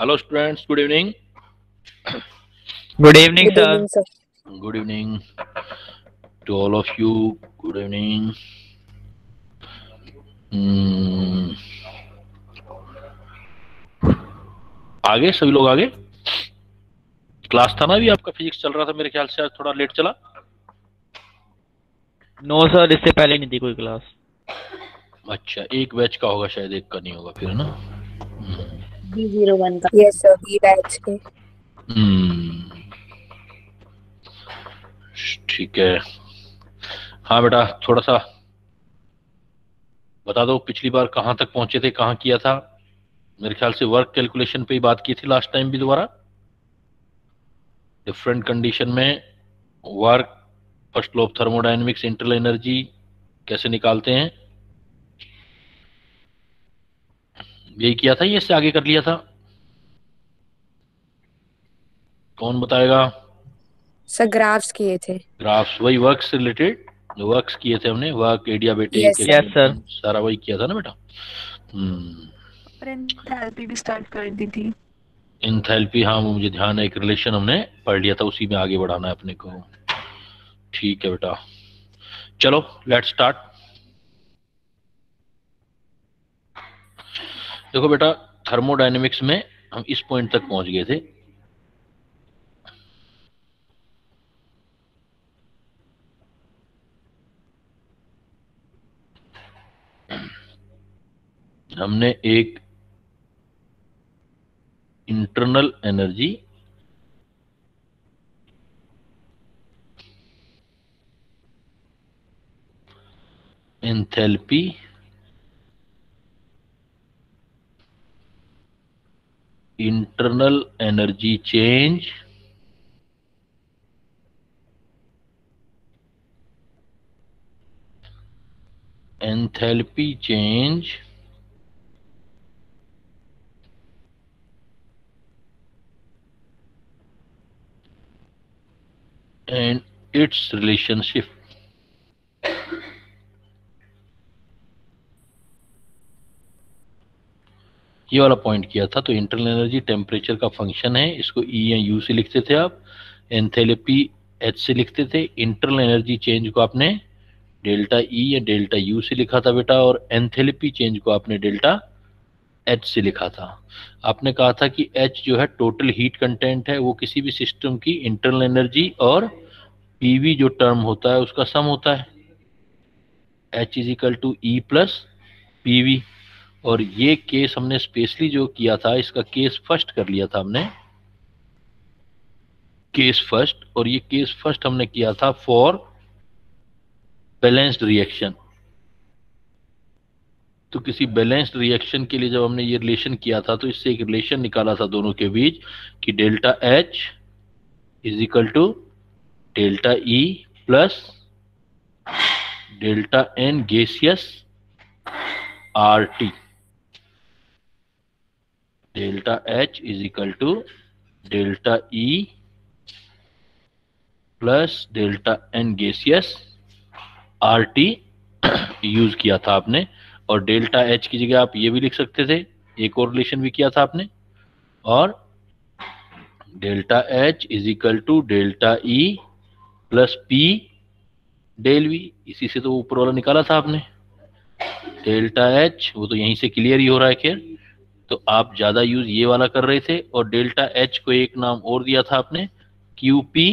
Hello students, good evening. Good evening, Good sir. evening, sir. Good evening to all of you. Good evening. आगे सभी लोग आगे। Class था ना अभी आपका, फिजिक्स चल रहा था मेरे ख्याल से, आज थोड़ा लेट चला। नो सर, इससे पहले नहीं थी कोई क्लास। अच्छा, एक बैच का होगा शायद, एक का नहीं होगा फिर, है ना। B01 का। Yes sir, B बैच के। ठीक है। हाँ बेटा, थोड़ा सा बता दो पिछली बार कहाँ तक पहुंचे थे, कहाँ किया था। मेरे ख्याल से वर्क कैलकुलेशन पे ही बात की थी लास्ट टाइम भी। दोबारा डिफरेंट कंडीशन में work, first law of thermodynamics, internal energy कैसे निकालते हैं, यही किया था। ये इससे आगे कर लिया था। कौन बताएगा। सर ग्राफ्स किए थे। ग्राफ्स, वही वर्क से रिलेटेड जो वर्क्स किए थे हमने, work, adiabatic, Yes sir. Yes sir. सारा वही किया था ना बेटा। पर एंथैल्पी भी स्टार्ट कर दी थी। एंथैल्पी, हाँ वो मुझे ध्यान है, एक रिलेशन हमने पढ़ लिया था, उसी में आगे बढ़ाना है अपने को। ठीक है बेटा, चलो लेट्स स्टार्ट। देखो बेटा, थर्मोडायनेमिक्स में हम इस पॉइंट तक पहुंच गए थे। हमने एक internal energy, enthalpy, internal energy change, enthalpy change and its relationship। ये वाला पॉइंट किया था। तो इंटरनल एनर्जी टेम्परेचर का फंक्शन है, इसको ई या यू से लिखते थे आप, एंथैल्पी एच से लिखते थे, इंटरनल एनर्जी चेंज को आपने डेल्टा ई या डेल्टा यू से लिखा था बेटा, और एंथैल्पी चेंज को आपने डेल्टा एच से लिखा था। आपने कहा था कि एच जो है टोटल हीट कंटेंट है, वो किसी भी सिस्टम की इंटरनल एनर्जी और पीवी जो टर्म होता है उसका सम होता है। H is equal to E plus PV. और ये केस हमने स्पेशली जो किया था, इसका केस फर्स्ट कर लिया था हमने, केस फर्स्ट। और ये केस फर्स्ट हमने किया था फॉर बैलेंस्ड रिएक्शन। तो किसी बैलेंस्ड रिएक्शन के लिए जब हमने ये रिलेशन किया था, तो इससे एक रिलेशन निकाला था दोनों के बीच कि delta H is equal to delta E plus delta N gaseous R T. Delta H is equal to delta E plus delta N gaseous R T use किया था आपने। और डेल्टा एच की जगह आप ये भी लिख सकते थे, एक और रिलेशन भी किया था आपने, और delta H is equal to delta E plus P del V. इसी से तो ऊपर वाला निकाला था आपने। डेल्टा एच वो तो यहीं से क्लियर ही हो रहा है, खैर। तो आप ज्यादा यूज ये वाला कर रहे थे, और डेल्टा एच को एक नाम और दिया था आपने, Q P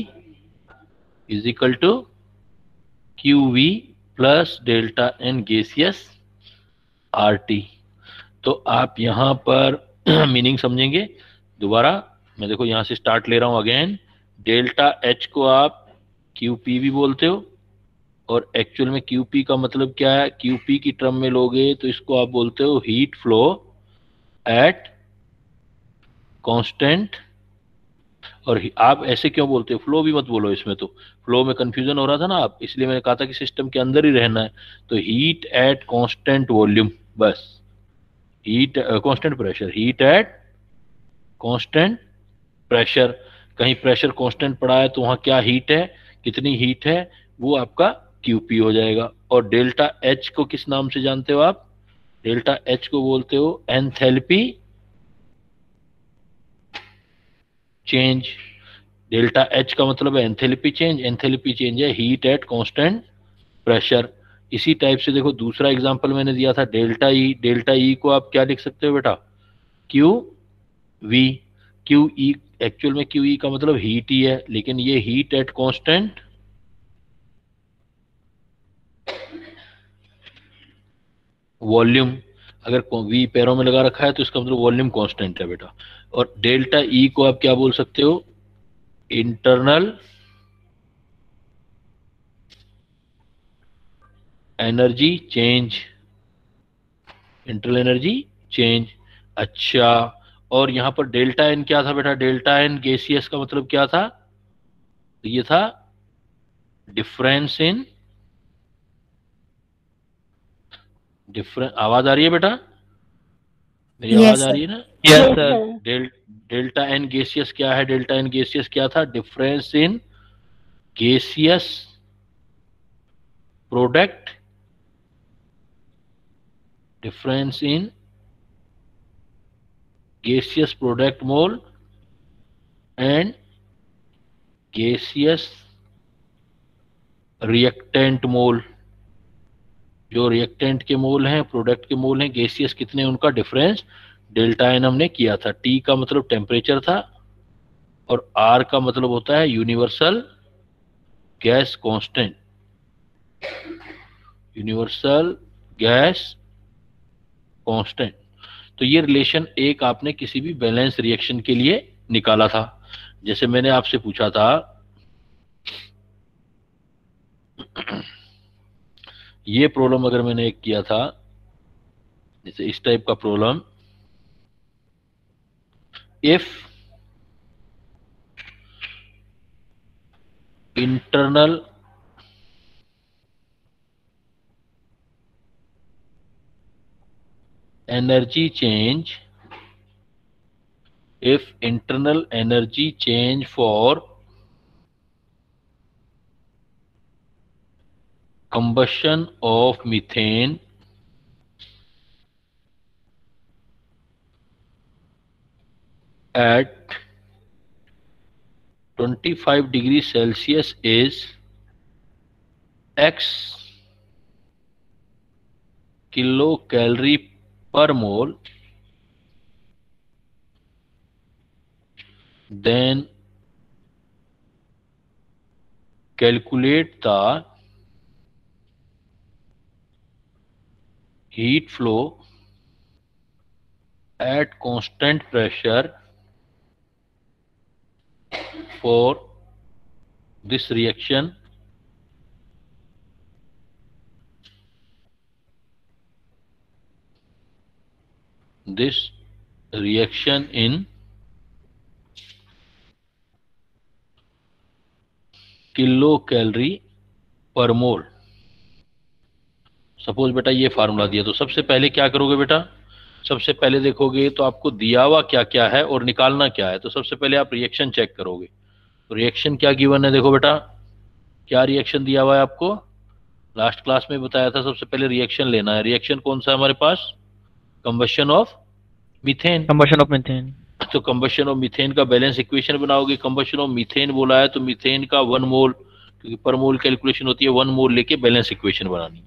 is equal to Q V plus delta N gaseous R T. तो आप यहाँ पर मीनिंग समझेंगे। दोबारा मैं देखो यहाँ से स्टार्ट ले रहा हूँ अगेन। डेल्टा एच को आप क्यू पी भी बोलते हो, और एक्चुअल में क्यू पी का मतलब क्या है, क्यू पी की टर्म में लोगे तो इसको आप बोलते हो हीट फ्लो एट कांस्टेंट। और आप ऐसे क्यों बोलते हो, फ्लो भी मत बोलो इसमें, तो फ्लो में कंफ्यूजन हो रहा था ना आप, इसलिए मैंने कहा था कि सिस्टम के अंदर ही रहना है। तो हीट एट कांस्टेंट वॉल्यूम, बस heat constant pressure, heat at constant pressure. कहीं प्रेशर कांस्टेंट पड़ा है तो वहां क्या हीट है, कितनी हीट है, वो आपका क्यूपी हो जाएगा। और डेल्टा एच को किस नाम से जानते हो आप, डेल्टा एच को बोलते हो एंथैल्पी चेंज। डेल्टा एच का मतलब है एंथैल्पी चेंज, एंथैल्पी चेंज है हीट एट कांस्टेंट प्रेशर। इसी टाइप से देखो दूसरा एग्जांपल मैंने दिया था डेल्टा ई, डेल्टा ई को आप क्या लिख सकते हो बेटा, Q V. Q E actual में क्यू ई का मतलब हीट ही है, लेकिन ये हीट एट कांस्टेंट वॉल्यूम। अगर वी पैरों में लगा रखा है तो इसका मतलब वॉल्यूम कांस्टेंट है बेटा। और डेल्टा ई को आप क्या बोल सकते हो, internal energy change, internal energy change. अच्छा, और यहां पर डेल्टा एन क्या था बेटा, डेल्टा एन गैसियस का मतलब क्या था, तो ये था डिफरेंस इन डिफरेंस। आवाज आ रही है बेटा, मेरी आवाज Yes, आ sir. रही है ना। Yes sir. Delta N gaseous क्या है, डेल्टा एन गैसियस क्या था, difference in gaseous product, difference in gaseous product mole and gaseous reactant mole। जो रिएक्टेंट के मोल हैं, प्रोडक्ट के मोल हैं, गैसियस कितने, उनका डिफरेंस डेल्टा एन हमने किया था। टी का मतलब टेम्परेचर था और आर का मतलब होता है universal gas constant, universal gas constant. तो ये रिलेशन एक आपने किसी भी बैलेंस रिएक्शन के लिए निकाला था। जैसे मैंने आपसे पूछा था, ये प्रॉब्लम अगर मैंने एक किया था, जैसे इस टाइप का problem, if internal energy change, if internal energy change for combustion of methane at 25 degrees Celsius is x kilocalorie per mole, then calculate the heat flow at constant pressure for this reaction in kilo calorie पर मोल। Suppose बेटा ये formula दिया, तो सबसे पहले क्या करोगे बेटा, सबसे पहले देखोगे तो आपको दिया हुआ क्या क्या है और निकालना क्या है। तो सबसे पहले आप रिएक्शन चेक करोगे, तो रिएक्शन क्या गिवन है, देखो बेटा क्या रिएक्शन दिया हुआ है आपको, लास्ट क्लास में बताया था। सबसे पहले रिएक्शन लेना है, रिएक्शन कौन सा है हमारे पास, combustion of methane. Combustion of methane. तो कंबशन ऑफ मीथेन का बैलेंस इक्वेशन बनाओगे। कंबशन ऑफ मीथेन बोला है तो मीथेन का 1 मोल, क्योंकि पर मोल कैलकुलेशन होती है, 1 मोल लेके बैलेंस इक्वेशन बनानी है।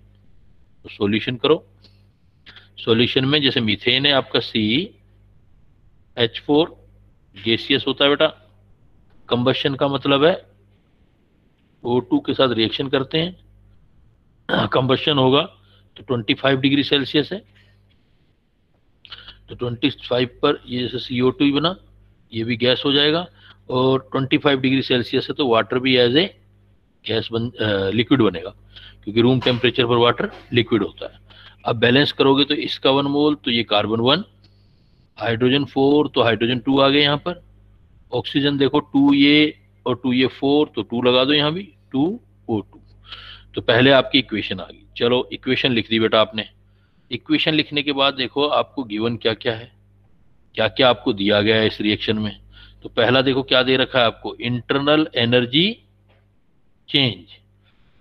तो सॉल्यूशन करो। सॉल्यूशन में जैसे मीथेन है आपका CH4 गैसियस होता है बेटा, कंबशन का मतलब है O2 के साथ रिएक्शन करते हैं, कंबशन होगा तो 25 डिग्री सेल्सियस है, तो 25 पर ये जैसे CO2 ही बना, ये भी गैस हो जाएगा, और 25 डिग्री सेल्सियस है तो वाटर भी एज ए गैस लिक्विड बनेगा, क्योंकि रूम टेम्परेचर पर वाटर लिक्विड होता है। अब बैलेंस करोगे तो इसका 1 मोल, तो ये कार्बन 1, हाइड्रोजन 4, तो हाइड्रोजन 2 आ गए यहाँ पर। ऑक्सीजन देखो 2 ये और 2 ये 4, तो 2 लगा दो यहाँ भी, 2O2। तो पहले आपकी इक्वेशन आ गई। चलो इक्वेशन लिख दी बेटा आपने। इक्वेशन लिखने के बाद देखो आपको गिवन क्या क्या है, क्या क्या आपको दिया गया है इस रिएक्शन में। तो पहला देखो क्या दे रखा है आपको, internal energy change.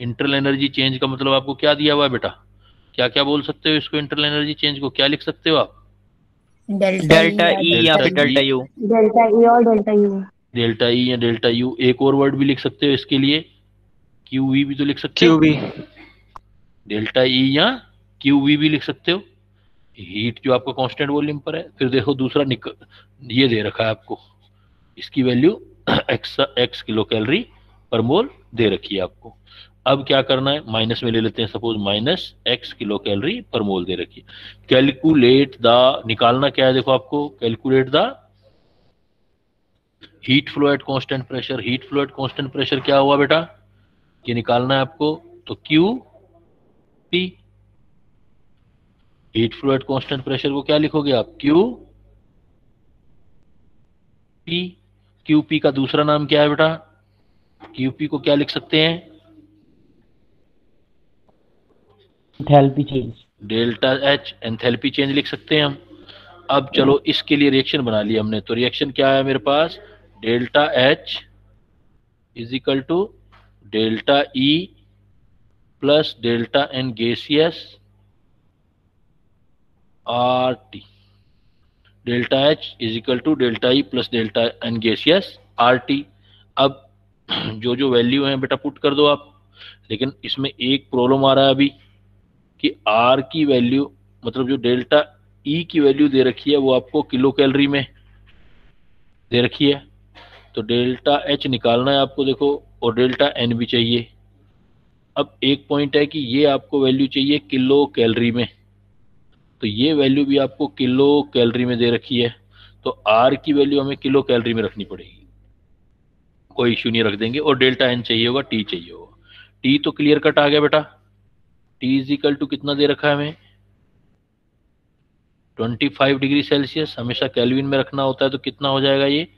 Internal energy change का मतलब आपको क्या दिया हुआ है बेटा, क्या क्या बोल सकते हो इसको, इंटरनल एनर्जी चेंज को क्या लिख सकते हो आप, Delta E डेल्टा और ई या फिर delta delta E, you. Delta E और Delta U. डेल्टा ई या डेल्टा यू। एक और वर्ड भी लिख सकते हो इसके लिए, क्यू वी भी तो लिख सकते हो, क्यूबी। डेल्टा ई या क्यू वी भी लिख सकते हो। हीट जो आपका कांस्टेंट वॉल्यूम पर है। फिर देखो दूसरा ये दे रखा है आपको, इसकी वैल्यू एक्स किलो कैलोरी पर मोल दे रखी है आपको। अब क्या करना है, माइनस में ले लेते हैं, suppose minus x kilo calorie पर मोल दे रखी है। कैलकुलेट द, निकालना क्या है देखो आपको, calculate the heat flow eight constant pressure. Heat flow eight constant pressure क्या हुआ बेटा, ये निकालना है आपको। तो Q P, heat flow eight constant pressure को क्या लिखोगे आप, क्यू पी। क्यू पी का दूसरा नाम क्या है बेटा, क्यू पी को क्या लिख सकते हैं, enthalpy change. Delta H, enthalpy change लिख सकते हैं हम। अब चलो इसके लिए रिएक्शन बना लिया हमने, तो रिएक्शन क्या है मेरे पास, delta H is equal to delta E plus delta N gaseous R T. Delta H is equal to delta E plus delta N gaseous R T. अब जो जो वैल्यू है बेटा पुट कर दो आप, लेकिन इसमें एक प्रॉब्लम आ रहा है अभी कि आर की वैल्यू, मतलब जो डेल्टा ई की वैल्यू दे रखी है वो आपको किलो कैलोरी में दे रखी है। तो डेल्टा एच निकालना है आपको देखो, और डेल्टा एन भी चाहिए। अब एक पॉइंट है कि ये आपको वैल्यू चाहिए किलो कैलोरी में, तो ये वैल्यू भी आपको किलो कैलोरी में दे रखी है। तो आर की वैल्यू हमें किलो कैलोरी में रखनी पड़ेगी, कोई इश्यू नहीं, रख देंगे। और डेल्टा एन चाहिए होगा, टी चाहिए होगा। टी तो क्लियर कट आ गया बेटा, टी इज इक्वल टू कितना दे रखा है हमें, 25 डिग्री सेल्सियस। हमेशा केल्विन में रखना होता है, तो कितना हो जाएगा ये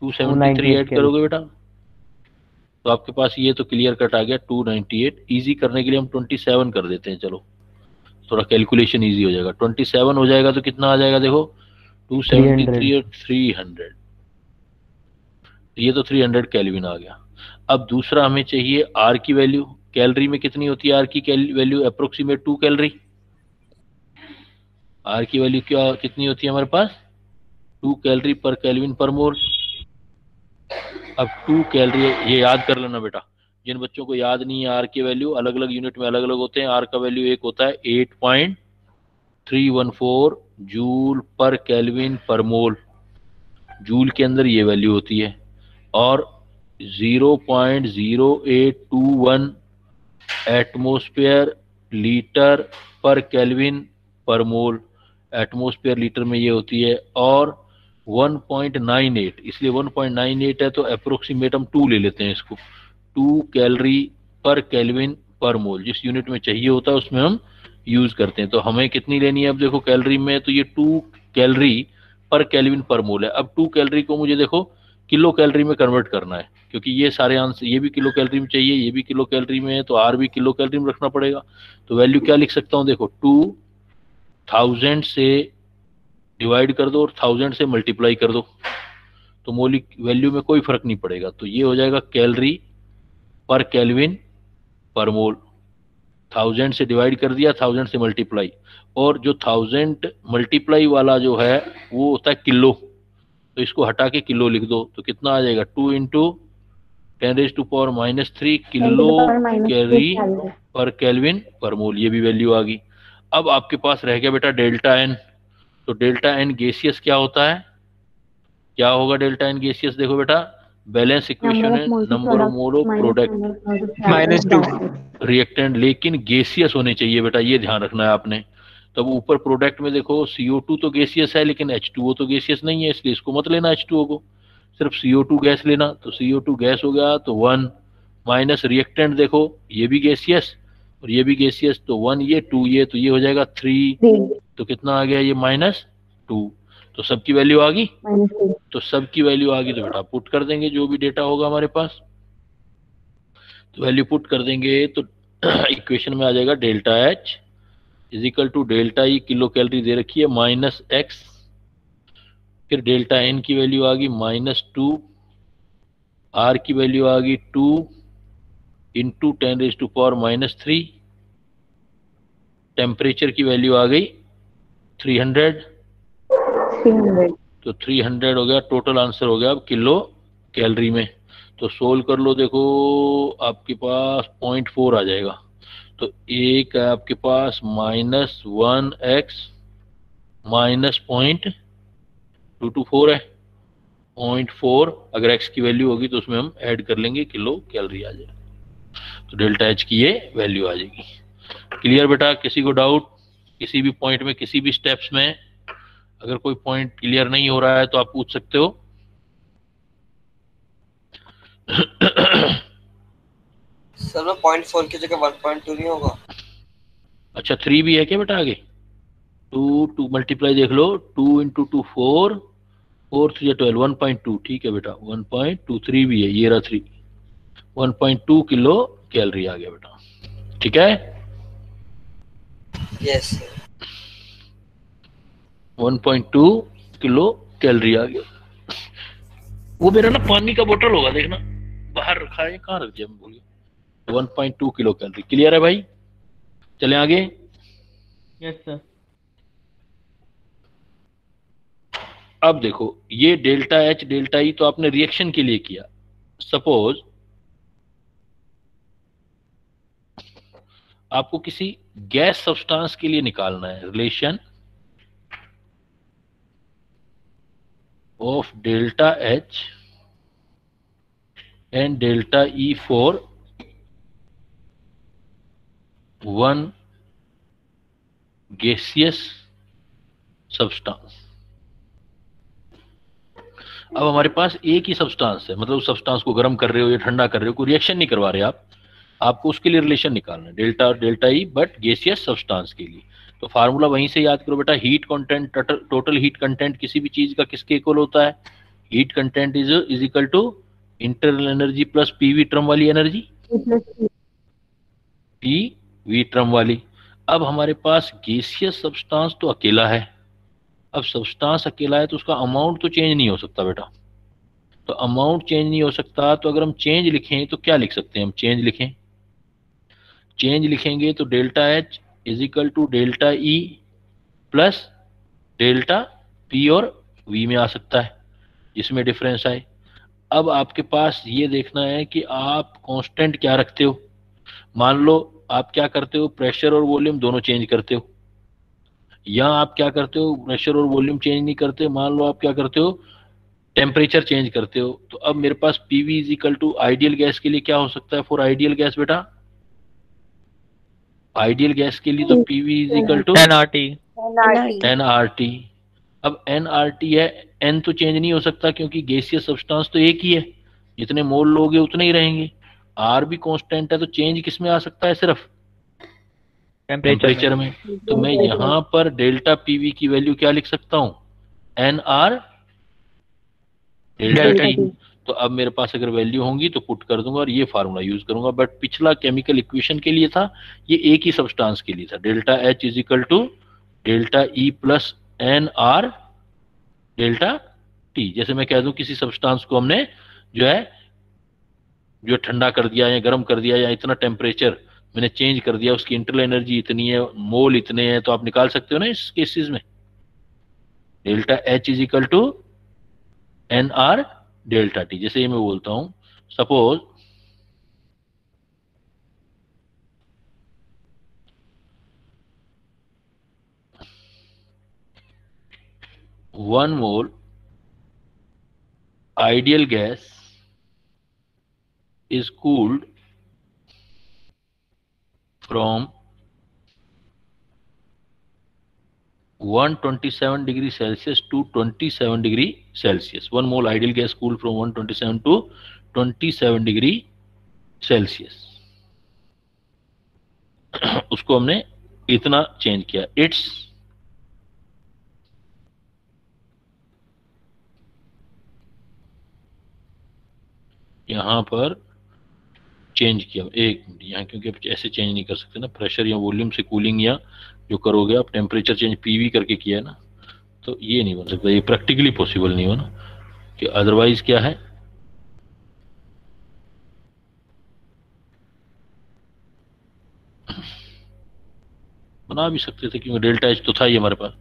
273 ऐड करोगे बेटा, तो आपके पास ये तो क्लियर कट आ गया 298। इजी करने के लिए हम 27 कर देते हैं, चलो थोड़ा कैलकुलेशन इजी हो जाएगा। 27 हो जाएगा तो कितना आ जाएगा देखो, 273 और 300, ये तो 300 केल्विन आ गया। अब दूसरा हमें चाहिए आर की वैल्यू, कैलोरी में कितनी होती है आर की वैल्यू, अप्रोक्सीमेट 2 कैलोरी। आर की वैल्यू क्या कितनी होती है हमारे पास, 2 कैलोरी पर केल्विन पर मोल। अब 2 कैलोरी, ये याद कर लेना बेटा, जिन बच्चों को याद नहीं है आर की वैल्यू, अलग अलग यूनिट में अलग अलग होते हैं। आर का वैल्यू एक होता है 8.314 जूल पर केल्विन पर मोल, जूल के अंदर ये वैल्यू होती है। और 0.0821 एटमोस्फेयर लीटर पर केल्विन पर मोल, एटमोस्फेयर लीटर में ये होती है। और 1.98, इसलिए 1.98 है तो अप्रोक्सीमेट हम 2 ले लेते हैं इसको, 2 कैलोरी पर केल्विन पर मोल, जिस यूनिट में चाहिए होता है उसमें हम यूज करते हैं। तो हमें कितनी लेनी है अब देखो कैलोरी में, तो ये 2 कैलोरी पर केल्विन पर मोल है। अब 2 कैलोरी को मुझे देखो किलो कैलोरी में कन्वर्ट करना है, क्योंकि ये सारे आंसर, ये भी किलो कैलोरी में चाहिए, ये भी किलो कैलोरी में है, तो आर भी किलो कैलोरी में रखना पड़ेगा। तो वैल्यू क्या लिख सकता हूँ देखो, 2000 से डिवाइड कर दो और 1000 से मल्टीप्लाई कर दो, तो मोलिक वैल्यू में कोई फर्क नहीं पड़ेगा। तो ये हो जाएगा कैलोरी पर केल्विन पर मोल। 1000 से डिवाइड कर दिया, 1000 से मल्टीप्लाई, और जो 1000 मल्टीप्लाई वाला जो है वो होता है किलो, तो इसको हटा के किलो लिख दो, तो कितना आ जाएगा 2 इंटू 10⁻³ किलो कैलोरी पर केल्विन पर मोल, ये भी वैल्यू आ गई। अब आपके पास रह गया बेटा डेल्टा एन। तो डेल्टा एन गैसियस क्या होता है, क्या होगा डेल्टा एन गैसियस, देखो बेटा बैलेंस इक्वेशन है, number of mole of product -2 reactant, लेकिन गैसियस होने चाहिए बेटा, ये ध्यान रखना है आपने। तब ऊपर प्रोडक्ट में देखो CO2 तो गैसियस है, लेकिन H2O तो गैसियस नहीं है, इसलिए इसको मत लेना H2O को, सिर्फ CO2 गैस लेना। तो CO2 गैस हो गया तो 1, माइनस रिएक्टेंट देखो ये भी गैसियस और ये भी गैसियस, तो 1 ये 2 ये, तो ये हो जाएगा 3, तो कितना आ गया ये -2। तो सबकी वैल्यू आ गई, तो सबकी वैल्यू आ गई, तो बेटा पुट कर देंगे जो भी डेटा होगा हमारे पास, तो वैल्यू पुट कर देंगे तो इक्वेशन में आ जाएगा delta H is equal to delta E, kilo calorie दे रखी है, -x, फिर डेल्टा एन की वैल्यू आ गई -2, आर की वैल्यू आ गई 2 इंटू 10⁻⁻3, टेम्परेचर की वैल्यू आ गई 300, तो 300 हो गया, टोटल आंसर हो गया अब किलो कैलोरी में, तो सोल्व कर लो, देखो आपके पास 0.4 आ जाएगा। तो एक है आपके पास -1x -0.224 है, 0.4 अगर x की वैल्यू होगी तो उसमें हम ऐड कर लेंगे, किलो कैलोरी आ जाएगा, तो डेल्टा एच की ये वैल्यू आ जाएगी। क्लियर बेटा? किसी को डाउट किसी भी पॉइंट में, किसी भी स्टेप्स में? अगर कोई पॉइंट क्लियर नहीं हो रहा है तो आप पूछ सकते हो। सर वो 0.4 की जगह 1.2 नहीं होगा? अच्छा 3 भी है क्या बेटा आगे? 2 मल्टीप्लाई देख लो, 2 × 2 4, 4 3 12, 1.2 ठीक है बेटा, 1.23 भी है, ये रहा 3, 1.2 किलो कैलोरी आ गया बेटा, ठीक है? यस 1.2 किलो कैलोरी आ गया। वो मेरा ना पानी का बोतल होगा, देखना बाहर रखा है, कहाँ रख दिया मैं भूल गया। 1.2 किलो कैलोरी। क्लियर है भाई? चलें आगे। Yes sir. अब देखो ये डेल्टा एच डेल्टा ई तो आपने रिएक्शन के लिए किया। सपोज आपको किसी गैस सब्सटेंस के लिए निकालना है, relation of delta H and delta E for one gaseous substance. अब हमारे पास एक ही सब्सटेंस है, मतलब सब्सटेंस को गर्म कर रहे हो या ठंडा कर रहे हो, कोई रिएक्शन नहीं करवा रहे आप, आपको उसके लिए रिलेशन निकालना है, डेल्टा और delta E, but gaseous substance के लिए। तो फार्मूला वहीं से याद करो बेटा, heat content, total heat content किसी भी चीज का किसके इक्वल होता है? Heat content is equal to internal energy plus PV term वाली एनर्जी, पीवी टर्म वाली। अब हमारे पास गैसियस सब्सटेंस तो अकेला है, अब सब्सटेंस अकेला है तो उसका अमाउंट तो चेंज नहीं हो सकता बेटा, तो अमाउंट चेंज नहीं हो सकता, तो अगर हम चेंज लिखें तो क्या लिख सकते हैं? हम चेंज लिखें, चेंज लिखेंगे तो delta H is equal to delta E plus delta P और वी में आ सकता है, जिसमें डिफरेंस आए। अब आपके पास ये देखना है कि आप कांस्टेंट क्या रखते हो। मान लो आप क्या करते हो, प्रेशर और वॉल्यूम दोनों चेंज करते हो, या आप क्या करते हो, प्रेशर और वॉल्यूम चेंज नहीं करते, मान लो आप क्या करते हो, टेम्परेचर चेंज करते हो। तो अब मेरे पास PV is equal to ideal gas के लिए क्या हो सकता है? फॉर आइडियल गैस बेटा, आइडियल गैस के लिए तो PV is equal to 10 RT। NRT। अब NRT है, N तो चेंज नहीं हो सकता क्योंकि गैसियस सब्सटेंस तो एक ही है, जितने मोल लोगे उतने ही रहेंगे। R भी कांस्टेंट है, तो चेंज किस में आ सकता है? सिर्फ टेम्परेचर में। तो मैं यहां पर डेल्टा पीवी की वैल्यू क्या लिख सकता हूं? NR delta T. तो अब मेरे पास अगर वैल्यू होंगी तो पुट कर दूंगा और ये फार्मूला यूज करूंगा, बट पिछला केमिकल इक्वेशन के लिए था, ये एक ही सब्सटेंस के लिए था, delta H is equal to delta E plus N R delta T. जैसे मैं कह दूं किसी सब्सटेंस को हमने जो ठंडा कर दिया या गर्म कर दिया, या इतना टेम्परेचर मैंने चेंज कर दिया, उसकी इंटरनल एनर्जी इतनी है, मोल इतने हैं, तो आप निकाल सकते हो ना इस केसेस में। Delta H is equal to N R delta T. जैसे ये मैं बोलता हूं, suppose one mole ideal gas is cooled from 127 degree Celsius to 27 degree Celsius. One mole ideal gas cooled from 127 to 27 degree Celsius. उसको हमने इतना change किया, it's यहां पर चेंज किया। एक मिनट, यहाँ क्योंकि ऐसे चेंज नहीं कर सकते ना, प्रेशर या वॉल्यूम से कूलिंग या जो करोगे आप, टेम्परेचर चेंज पीवी करके किया है ना, तो ये नहीं बन सकता, ये प्रैक्टिकली पॉसिबल नहीं हो ना, कि अदरवाइज क्या है, बना भी सकते थे क्योंकि डेल्टा एच तो था ही हमारे पास।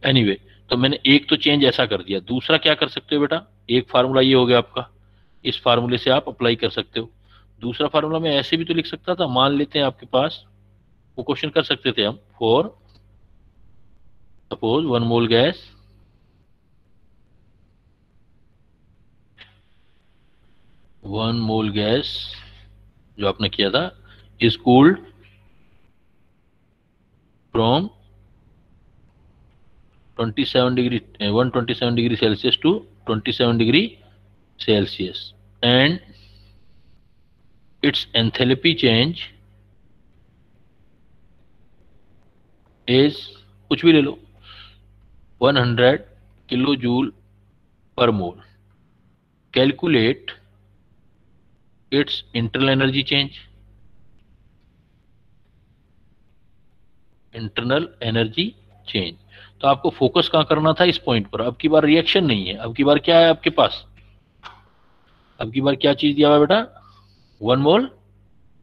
एनीवे, तो मैंने एक तो चेंज ऐसा कर दिया। दूसरा क्या कर सकते हो बेटा, एक फार्मूला ये हो गया आपका, इस फार्मूले से आप अप्लाई कर सकते हो। दूसरा फार्मूला मैं ऐसे भी तो लिख सकता था, मान लेते हैं आपके पास, वो क्वेश्चन कर सकते थे हम, फॉर सपोज 1 मोल गैस जो आपने किया था is cooled from 127 degree Celsius to 27 degree Celsius and its enthalpy change is, कुछ भी ले लो, 100 kilo joule per mole. Calculate its internal energy change, internal energy change. तो आपको फोकस कहां करना था, इस पॉइंट पर। अब की बार रिएक्शन नहीं है, अब की बार क्या है आपके पास, अब की बार क्या चीज दिया हुआ है बेटा, 1 मोल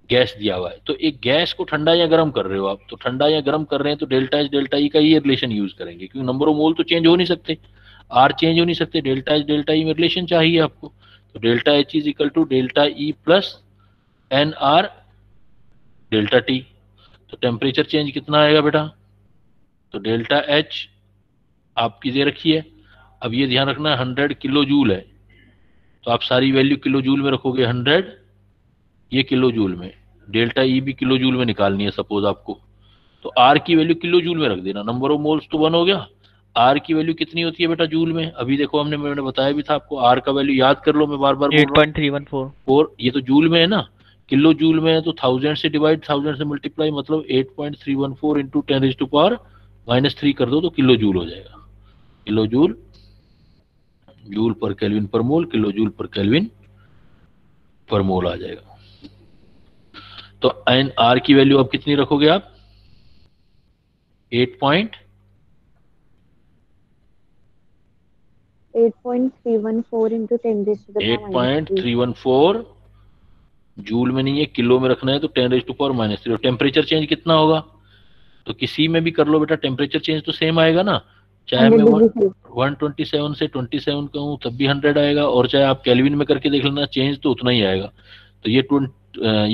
गैस दिया हुआ है। तो एक गैस को ठंडा या गर्म कर रहे हो आप, तो ठंडा या गर्म कर रहे हैं तो डेल्टा एच डेल्टा ई का ही रिलेशन यूज करेंगे, क्योंकि नंबर ऑफ मोल तो चेंज हो नहीं सकते, आर चेंज हो नहीं सकते, डेल्टा एच डेल्टा ई में रिलेशन चाहिए आपको। तो delta H is equal to delta E plus N R delta T. तो टेम्परेचर चेंज कितना आएगा बेटा, तो डेल्टा एच आपकी दे रखी है, अब ये ध्यान रखना है 100 किलो जूल है, तो आप सारी वैल्यू किलो जूल में रखोगे, 100 ये किलो जूल में, डेल्टा ई भी किलो जूल में निकालनी है सपोज आपको, तो आर की वैल्यू किलो जूल में रख देना। नंबर ऑफ मोल्स तो 1 हो गया, आर की वैल्यू कितनी होती है बेटा जूल में, अभी देखो मैंने बताया भी था आपको, आर का वैल्यू याद कर लो, मैं बार बार बोल रहा हूँ 8.314 और ये तो जूल में है ना, किलो जूल में है तो 1000 से डिवाइड 1000 से मल्टीप्लाई, मतलब 8.314 इंटू 10⁻³ कर दो तो किलो जूल हो जाएगा। किलो जूल, जूल पर केल्विन पर मोल, किलो जूल पर केल्विन पर मोल आ जाएगा। तो एन आर की वैल्यू अब कितनी रखोगे आप, 8.314 into 10⁻³ 8.314 जूल में नहीं है, किलो में रखना है, तो 10⁻³ टेम्परेचर चेंज कितना होगा, तो किसी में भी कर लो बेटा, टेम्परेचर चेंज तो सेम आएगा ना, चाहे मैं 127 से 27 कहूँ तब भी 100 आएगा, और चाहे आप केल्विन में करके देख लेना, चेंज तो उतना ही आएगा। तो ये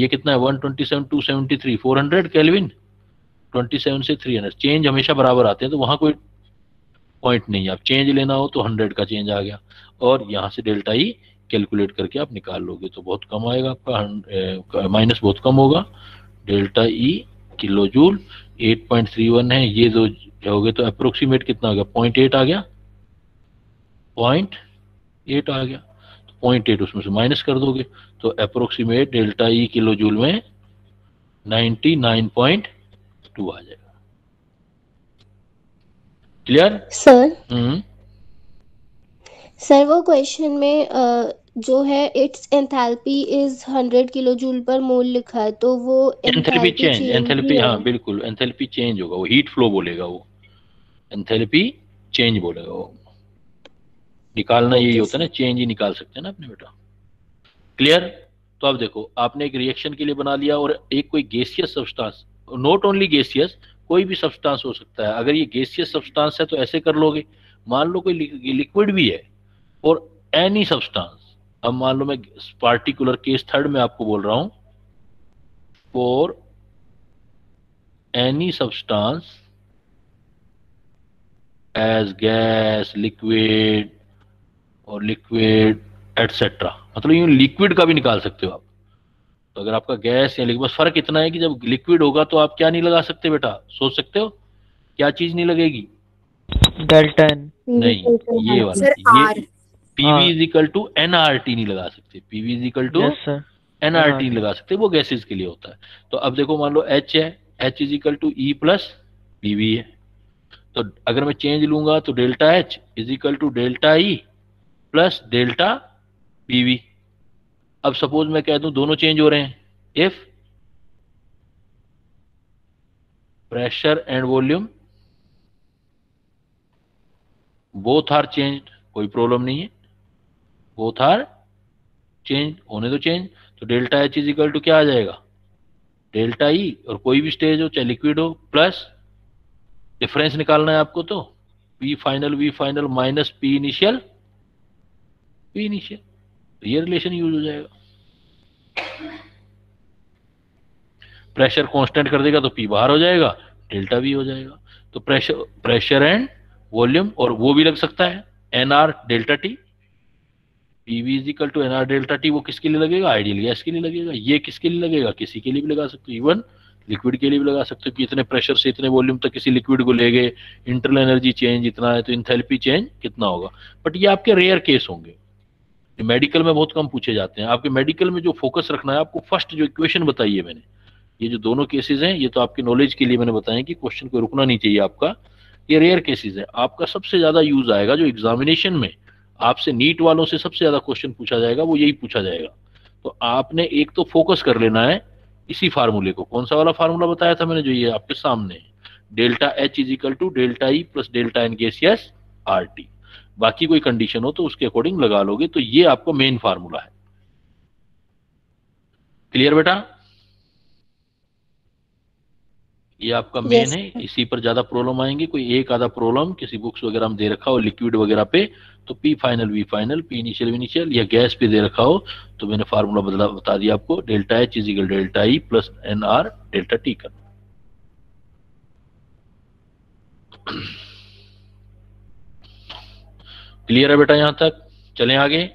कितना है, 127 273 400 केल्विन, 27 से 300, चेंज हमेशा बराबर आते हैं, तो वहां कोई पॉइंट नहीं है, आप चेंज लेना हो तो 100 का चेंज आ गया, और यहाँ से डेल्टा ई कैलकुलेट करके आप निकाल लोगे तो बहुत कम आएगा आपका, माइनस बहुत कम होगा। डेल्टा ई किलो जूल 8.31 है, ये दो जाओगे तो अप्रोक्सीमेट कितना आ गया, 0.8 आ गया, 0.8 आ गया, तो 0.8 उसमें से माइनस कर दोगे तो approximate delta E kilo joule में 99.2 आ जाएगा। Clear sir? सर वो क्वेश्चन में जो है its enthalpy is 100 kilo joule per mole लिखा है, तो वो एंथैल्पी चेंज, एंथैल्पी, ही है। हाँ बिल्कुल एंथैल्पी चेंज होगा, वो हीट फ्लो बोलेगा, वो एंथैल्पी चेंज बोलेगा, वो निकालना यही होता है ना, चेंज ही निकाल सकते हैं ना अपने बेटा। क्लियर? तो अब देखो आपने एक रिएक्शन के लिए बना लिया, और एक कोई gaseous substance, not only gaseous, कोई भी सब्सटेंस हो सकता है। अगर ये गैसियस सब्सटेंस है तो ऐसे कर लोगे, मान लो कोई लिक्विड भी है और एनी सब्सटेंस, अब मान लो मैं पार्टिकुलर केस थर्ड में आपको बोल रहा हूं, for any substance as gas, liquid और लिक्विड एटसेट्रा, मतलब यूं लिक्विड का भी निकाल सकते हो आप। तो अगर आपका गैस या लिक्विड, बस फर्क इतना है कि जब लिक्विड होगा तो आप क्या नहीं लगा सकते बेटा, सोच सकते हो क्या चीज नहीं लगेगी, डेल्टा एन नहीं, ये वाला, ये PV is equal to NRT नहीं लगा सकते, PV is equal to NRT नहीं लगा सकते, वो गैसेज के लिए होता है। तो अब देखो मान लो एच है, H is equal to E plus PV है, तो अगर मैं चेंज लूंगा तो delta H is equal to delta E plus delta PV. अब सपोज मैं कह दूं दोनों चेंज हो रहे हैं, if pressure and volume both are change, कोई प्रॉब्लम नहीं है, बोथ आर चेंज, होने दो चेंज, तो delta H is equal to क्या आ जाएगा, डेल्टा ई, और कोई भी स्टेज हो चाहे लिक्विड हो, प्लस डिफरेंस निकालना है आपको, तो V final minus P initial, P initial, तो ये रिलेशन यूज हो जाएगा। प्रेशर कांस्टेंट कर देगा तो पी बाहर हो जाएगा, डेल्टा वी हो जाएगा। तो प्रेशर एंड वॉल्यूम, और वो भी लग सकता है N R delta T, PV is equal to N R delta T. वो किसके लिए लगेगा? आइडियल गैस के लिए लगेगा। ये किसके लिए लगेगा? किसी के लिए भी लगा सकते हो, इवन लिक्विड के लिए भी लगा सकते हो कि इतने प्रेशर से इतने वॉल्यूम तक किसी लिक्विड को ले गए, इंटरनल एनर्जी चेंज इतना है तो इंथैल्पी चेंज कितना होगा। बट ये आपके रेयर केस होंगे, मेडिकल में बहुत कम पूछे जाते हैं। आपके मेडिकल में जो फोकस रखना है आपको, फर्स्ट जो इक्वेशन बताई है मैंने, ये जो दोनों केसेस हैं ये तो आपकी नॉलेज के लिए मैंने बताया कि क्वेश्चन को रुकना नहीं चाहिए आपका, ये रेयर केसेस है। आपका सबसे ज्यादा यूज आएगा जो एग्जामिनेशन में आपसे नीट वालों से सबसे ज्यादा क्वेश्चन पूछा जाएगा, वो यही पूछा जाएगा। तो आपने एक तो फोकस कर लेना है इसी फार्मूले को। कौन सा वाला फार्मूला बताया था मैंने, जो ये आपके सामने, delta H is equal to delta E plus delta N gaseous R T. बाकी कोई कंडीशन हो तो उसके अकॉर्डिंग लगा लोगे। तो ये आपका मेन फार्मूला है। क्लियर बेटा? ये आपका मेन Yes. है, इसी पर ज्यादा प्रॉब्लम आएंगे। कोई एक आधा प्रॉब्लम किसी बुक्स वगैरह में दे रखा हो लिक्विड वगैरह पे, तो P final V final, P initial V initial, या गैस पे दे रखा हो तो मैंने फार्मूला बता दिया आपको, delta H is equal delta E plus N R delta T का। क्लियर है बेटा? यहां तक चलें आगे।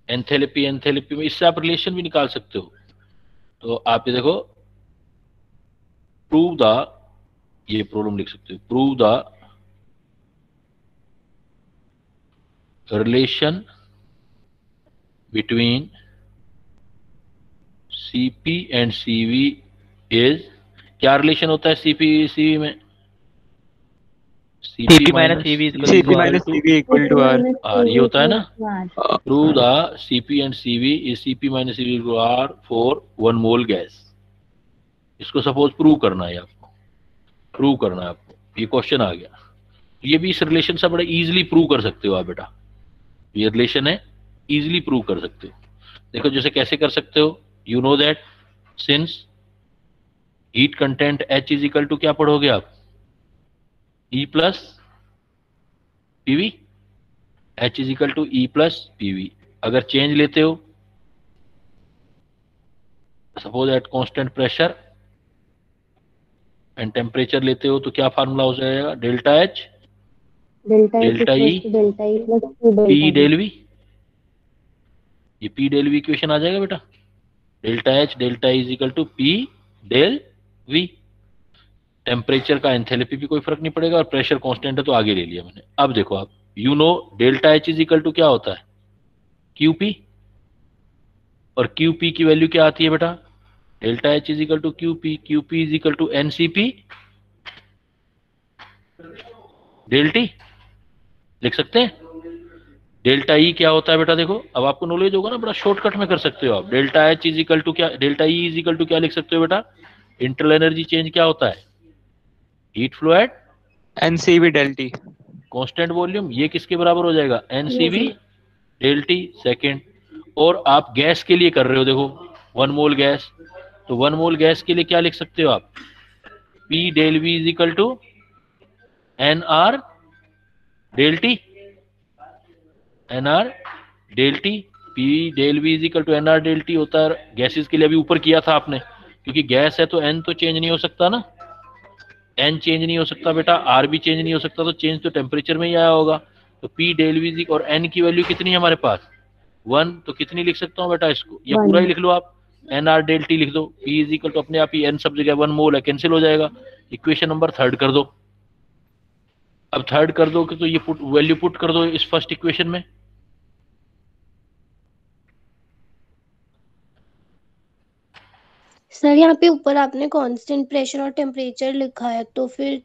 एंथैल्पी, एंथैल्पी में इससे आप रिलेशन भी निकाल सकते हो। तो आप ये देखो, प्रूव द, ये प्रॉब्लम लिख सकते हो, prove the relation between CP and CV is, क्या रिलेशन होता है सीपी सीवी में? CP minus CV is equal to R. R ये होता है ना। Prove the CP and CV is CP minus CV equal to R for 1 mole gas. इसको suppose prove करना है आपको, प्रूव करना है आपको, ये क्वेश्चन आ गया। ये भी इस रिलेशन से बड़ा इजीली प्रूव कर सकते हो आप बेटा। ये रिलेशन है, इजीली प्रूव कर सकते हो। देखो जैसे कैसे कर सकते हो, you know that since heat content H is equal to, क्या पढ़ोगे आप, E plus PV, H is equal to E plus PV. अगर चेंज लेते हो, suppose at constant pressure and temperature लेते हो तो क्या फार्मूला हो जाएगा, delta H delta E P del V. ये पी डेल वी इक्वेशन आ जाएगा बेटा, delta H delta E is equal to P del V. Temperature का एंथैल्पी भी कोई फर्क नहीं पड़ेगा, और प्रेशर कांस्टेंट है तो आगे ले लिया मैंने। अब देखो आप, you know delta H is equal to क्या होता है, क्यूपी, और क्यूपी की वैल्यू क्या आती है बेटा, delta H is equal to Q P, Q P is equal to N C P delta T, लिख सकते हैं। डेल्टा ई क्या होता है बेटा, देखो अब आपको नॉलेज होगा ना, बड़ा शॉर्टकट में कर सकते हो आप। Delta H is equal to क्या, delta E is equal to क्या लिख सकते हो बेटा, इंटरनल एनर्जी चेंज क्या होता है, heat flow at NCV del T. Constant volume, ये किसके बराबर हो जाएगा, एनसीवी डेल टी सेकेंड। और आप गैस के लिए कर रहे हो, देखो 1 मोल गैस, तो 1 मोल गैस के लिए क्या लिख सकते हो आप, P del V is equal to N R del T, N R del T, P del V is equal to N R del T होता है गैसेस के लिए। अभी ऊपर किया था आपने, क्योंकि गैस है तो एन तो चेंज नहीं हो सकता ना, एन चेंज नहीं हो सकता बेटा, आर भी चेंज नहीं हो सकता, तो चेंज तो टेम्परेचर में ही आया होगा। तो पी डेल वी, और एन की वैल्यू कितनी है हमारे पास, 1, तो कितनी लिख सकता हूँ बेटा इसको, या पूरा ही लिख लो आप, एन आर डेल टी लिख दो, पी इज इक्वल टू अपने आप ही एन सब जगह 1 मोल है, कैंसिल हो जाएगा। इक्वेशन नंबर 3 कर दो। अब 3 कर दो तो ये वैल्यू पुट कर दो इस फर्स्ट इक्वेशन में। सर यहाँ पे ऊपर आपने कांस्टेंट प्रेशर और टेम्परेचर लिखा है, तो फिर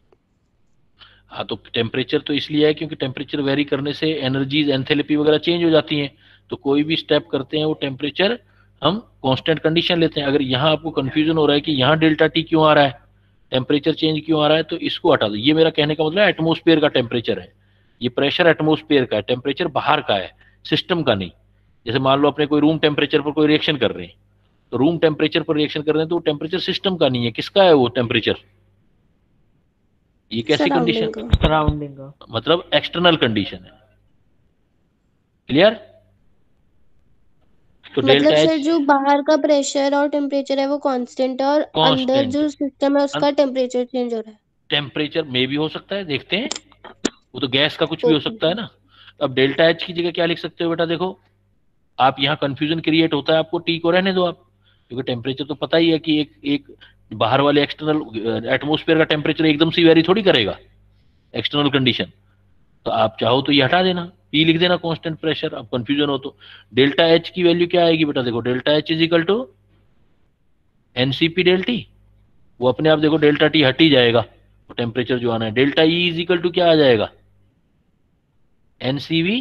हाँ, तो टेम्परेचर तो इसलिए है क्योंकि टेम्परेचर वेरी करने से एनर्जीज एंथैल्पी वगैरह चेंज हो जाती हैं। तो कोई भी स्टेप करते हैं वो टेम्परेचर हम कांस्टेंट कंडीशन लेते हैं। अगर यहाँ आपको कंफ्यूजन हो रहा है कि यहाँ डेल्टा टी क्यों आ रहा है, टेम्परेचर चेंज क्यों आ रहा है, तो इसको हटा दो। ये मेरा कहने का मतलब एटमोस्फेयर का टेम्परेचर है, ये प्रेशर एटमोस्फेयर का है, टेम्परेचर बाहर का है, सिस्टम का नहीं। जैसे मान लो अपने कोई रूम टेम्परेचर पर कोई रिएक्शन कर रहे हैं, तो रूम टेम्परेचर पर रिएक्शन कर रहे हैं तो टेम्परेचर सिस्टम का नहीं है, किसका है वो टेम्परेचर, ये कैसी कंडीशन, सराउंडिंग Surrounding का. मतलब एक्सटर्नल कंडीशन है। क्लियर? तो डेल्टा मतलब सर एच जो बाहर का प्रेशर और टेम्परेचर है वो कांस्टेंट है और अंदर कांस्टेंट जो है, सिस्टम है उसका टेम्परेचर चेंज हो रहा है। टेम्परेचर में भी हो सकता है, देखते हैं, वो तो गैस का कुछ भी हो ओके सकता है सर। ना। अब डेल्टा एच की जगह क्या लिख सकते हो बेटा, देखो आप यहाँ कंफ्यूजन क्रिएट होता है, आपको टी को रहने दो आप, क्योंकि टेम्परेचर तो पता ही है कि एक एक बाहर वाले एक्सटर्नल एटमोस्फेयर का टेम्परेचर एकदम से वेरी थोड़ी करेगा, एक्सटर्नल कंडीशन। तो आप चाहो तो ये हटा देना, पी लिख देना कांस्टेंट प्रेशर, अब कंफ्यूजन हो तो। डेल्टा एच की वैल्यू क्या आएगी बेटा, देखो delta H is equal to NCP del T, वो अपने आप देखो डेल्टा टी हट ही जाएगा, तो टेम्परेचर जो आना है। Delta E is equal to क्या आ जाएगा, एनसीवी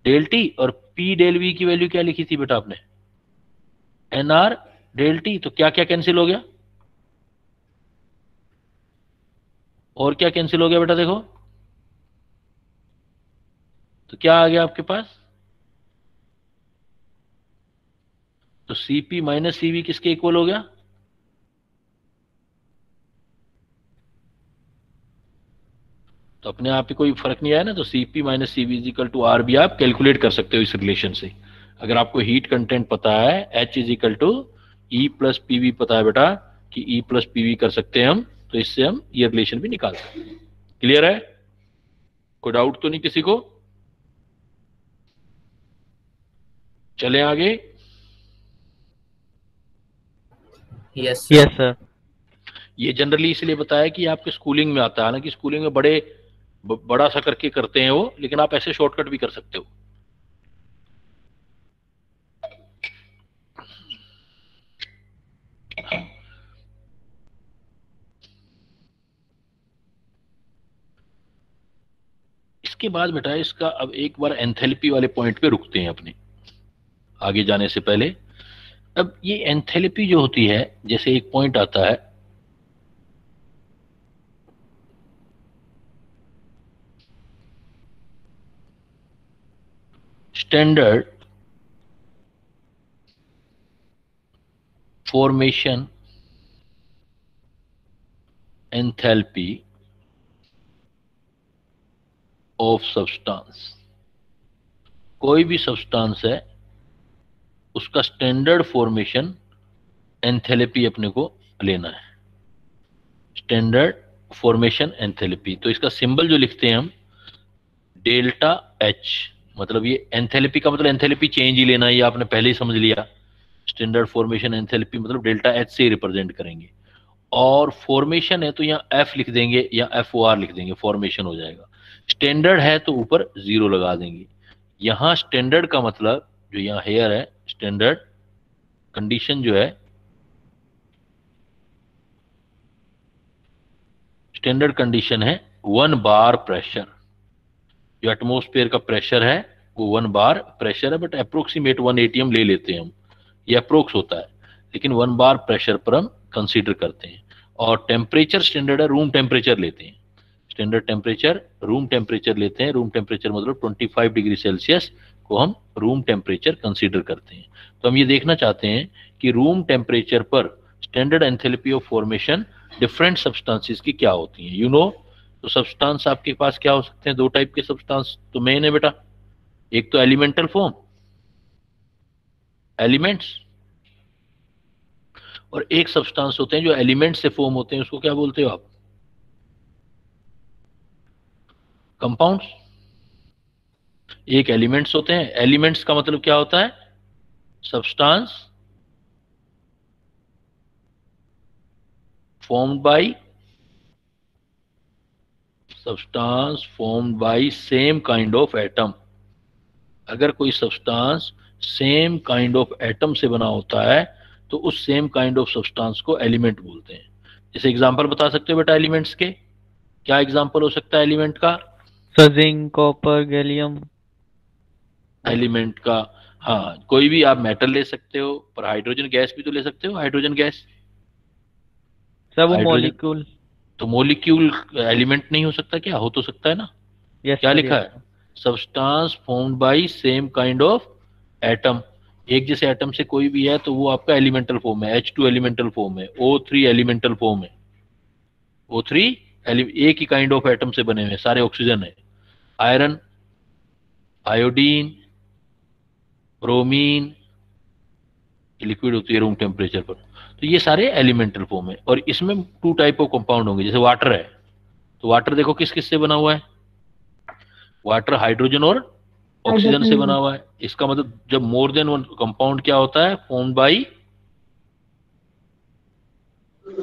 डेल टी, और पी डेल वी की वैल्यू क्या लिखी थी बेटा आपने, एनआर डेल टी। तो क्या क्या कैंसिल हो गया, और क्या कैंसिल हो गया बेटा, देखो तो क्या आ गया आपके पास, तो सीपी माइनस सीवी किसके इक्वल हो गया, तो अपने आप ही कोई फर्क नहीं आया ना, तो CP minus CV is equal to R भी आप कैलकुलेट कर सकते हो इस रिलेशन से। अगर आपको हीट कंटेंट पता है H is equal to E plus PV पता है बेटा कि ई प्लस पीवी कर सकते हैं हम, तो इससे हम ये रिलेशन भी निकाल सकते हैं। क्लियर है, कोई डाउट तो नहीं किसी को, चले आगे। Yes yes sir. ये जनरली इसलिए बताया कि आपके स्कूलिंग में आता है, हालांकि स्कूलिंग में बड़ा सा करके करते हैं वो, लेकिन आप ऐसे शॉर्टकट भी कर सकते हो। इसके बाद बेटा इसका अब एक बार एंथैल्पी वाले पॉइंट पे रुकते हैं अपने आगे जाने से पहले। अब ये एंथैल्पी जो होती है, जैसे एक पॉइंट आता है standard formation enthalpy of substance, कोई भी सब्सटेंस है उसका स्टैंडर्ड फॉर्मेशन एंथैल्पी अपने को लेना है, स्टैंडर्ड फॉर्मेशन एंथैल्पी। तो इसका सिंबल जो लिखते हैं हम डेल्टा एच, मतलब ये एंथैल्पी का मतलब एंथैल्पी चेंज ही लेना है, ये आपने पहले ही समझ लिया। स्टैंडर्ड फॉर्मेशन एंथैल्पी मतलब डेल्टा एच से रिप्रेजेंट करेंगे, और फॉर्मेशन है तो यहाँ एफ लिख देंगे या एफ ओ आर लिख देंगे, फॉर्मेशन हो जाएगा। स्टैंडर्ड है तो ऊपर जीरो लगा देंगे। यहाँ स्टैंडर्ड का मतलब जो यहाँ हेयर है, स्टैंडर्ड कंडीशन जो है, स्टैंडर्ड कंडीशन है 1 बार प्रेशर, जो एटमोस्फेयर का प्रेशर है वो 1 बार प्रेशर है, बट अप्रोक्सीमेट 1 एटीएम ले लेते हैं हम, ये अप्रोक्स होता है, लेकिन 1 बार प्रेशर पर हम कंसीडर करते हैं। और टेम्परेचर स्टैंडर्ड है, रूम टेम्परेचर लेते हैं, स्टैंडर्ड टेम्परेचर रूम टेम्परेचर लेते हैं। रूम टेम्परेचर मतलब 25 डिग्री सेल्सियस को हम रूम टेम्परेचर कंसीडर करते हैं। तो हम ये देखना चाहते हैं कि रूम टेम्परेचर पर standard enthalpy of formation different substances की क्या होती हैं, यू नो। तो सब्सटेंस आपके पास क्या हो सकते हैं, दो टाइप के सब्सटेंस तो मेन है बेटा, एक तो एलिमेंटल फॉर्म, एलिमेंट्स, और एक सब्सटेंस होते हैं जो एलिमेंट से फॉर्म होते हैं, उसको क्या बोलते हो आप, कंपाउंड्स। एक एलिमेंट्स होते हैं, एलिमेंट्स का मतलब क्या होता है, substance formed by same kind of atom। अगर कोई substance same kind of atom से बना होता है तो उस सेम काइंड ऑफ सब्सटेंस को एलिमेंट बोलते हैं। जैसे एग्जांपल बता सकते हो बेटा एलिमेंट्स के, क्या एग्जांपल हो सकता है एलिमेंट का, जिंक, कॉपर, गैलियम। एलिमेंट का, हाँ कोई भी आप मेटल ले सकते हो, पर हाइड्रोजन गैस भी तो ले सकते हो, हाइड्रोजन गैस, सब वो हाइड्रोजन मॉलिक्यूल। तो मॉलिक्यूल एलिमेंट नहीं हो सकता क्या, हो तो सकता है ना। यस क्या सर, लिखा यस है, substance formed by same kind of atom. एक जैसे एटम से कोई भी है तो वो आपका एलिमेंटल फॉर्म है, H2 एलिमेंटल फॉर्म है, O3 एलिमेंटल फॉर्म है, O3 एक ही काइंड ऑफ एटम से बने हुए सारे ऑक्सीजन है। आयरन, आयोडीन, ब्रोमीन, लिक्विड होती है रूम टेम्परेचर पर। तो ये सारे एलिमेंटल फॉर्म है, और इसमें 2 टाइप ऑफ कंपाउंड होंगे। जैसे वाटर है, तो वाटर देखो किस किस से बना हुआ है, वाटर हाइड्रोजन और ऑक्सीजन से बना हुआ है। इसका मतलब जब मोर देन वन कंपाउंड क्या होता है, form by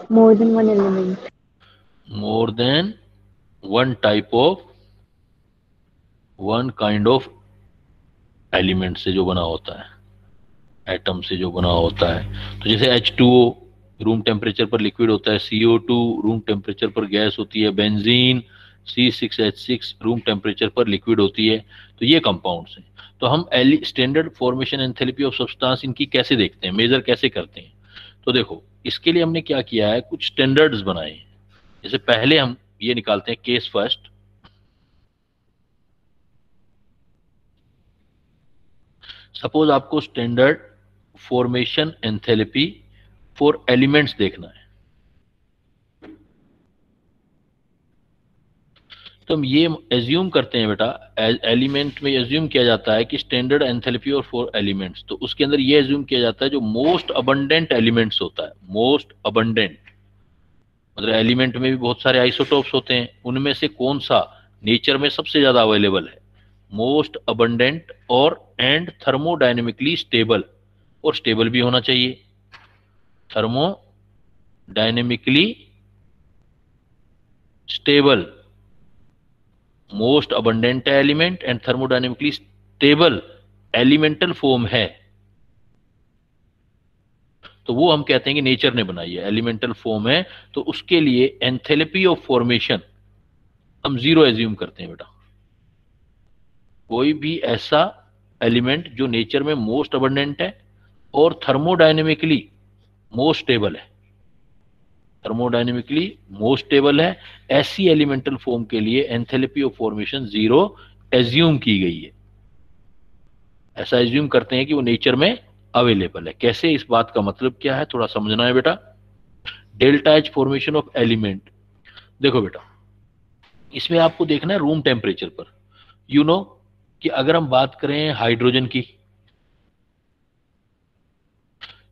More than one element. More than one type of, one kind of element से जो बना होता है, एटम से जो बना होता है। तो जैसे H2O रूम टेम्परेचर पर लिक्विड होता है, CO2 रूम टेम्परेचर पर गैस होती है, बेंजीन C6H6 रूम टेम्परेचर पर लिक्विड होती है। तो ये कंपाउंड्स हैं। तो हम standard formation enthalpy of substance इनकी कैसे देखते हैं, मेजर कैसे करते हैं। तो देखो इसके लिए हमने क्या किया है, कुछ स्टैंडर्ड्स बनाए हैं। जैसे पहले हम ये निकालते हैं केस फर्स्ट। सपोज आपको standard formation enthalpy for elements देखना है, तो हम ये एज्यूम करते हैं बेटा, एलिमेंट में एज्यूम किया जाता है कि स्टैंडर्ड एंथैल्पी और फॉर एलिमेंट्स, तो उसके अंदर ये एज्यूम किया जाता है जो मोस्ट अबंडेंट एलिमेंट्स होता है। मोस्ट अबंडेंट मतलब एलिमेंट में भी बहुत सारे आइसोटोप्स होते हैं, उनमें से कौन सा नेचर में सबसे ज्यादा अवेलेबल है, मोस्ट अबंडेंट और एंड थर्मोडायनेमिकली स्टेबल, और स्टेबल भी होना चाहिए। Thermodynamically stable, most abundant element and thermodynamically stable elemental form है, तो वो हम कहते हैं कि नेचर ने बनाई है, एलिमेंटल फॉर्म है। तो उसके लिए एंथैल्पी ऑफ फॉर्मेशन हम 0 एज्यूम करते हैं बेटा। कोई भी ऐसा एलिमेंट जो नेचर में मोस्ट अबंडेंट है और थर्मोडायनेमिकली मोस्ट स्टेबल है, थर्मोडायनेमिकली मोस्ट स्टेबल है, ऐसी एलिमेंटल फॉर्म के लिए एंथैल्पी ऑफ फॉर्मेशन 0 एज्यूम की गई है। ऐसा एज्यूम करते हैं कि वो नेचर में अवेलेबल है। कैसे, इस बात का मतलब क्या है थोड़ा समझना है बेटा। Delta H formation of element, देखो बेटा इसमें आपको देखना है रूम टेम्परेचर पर। यू नो कि अगर हम बात करें हाइड्रोजन की,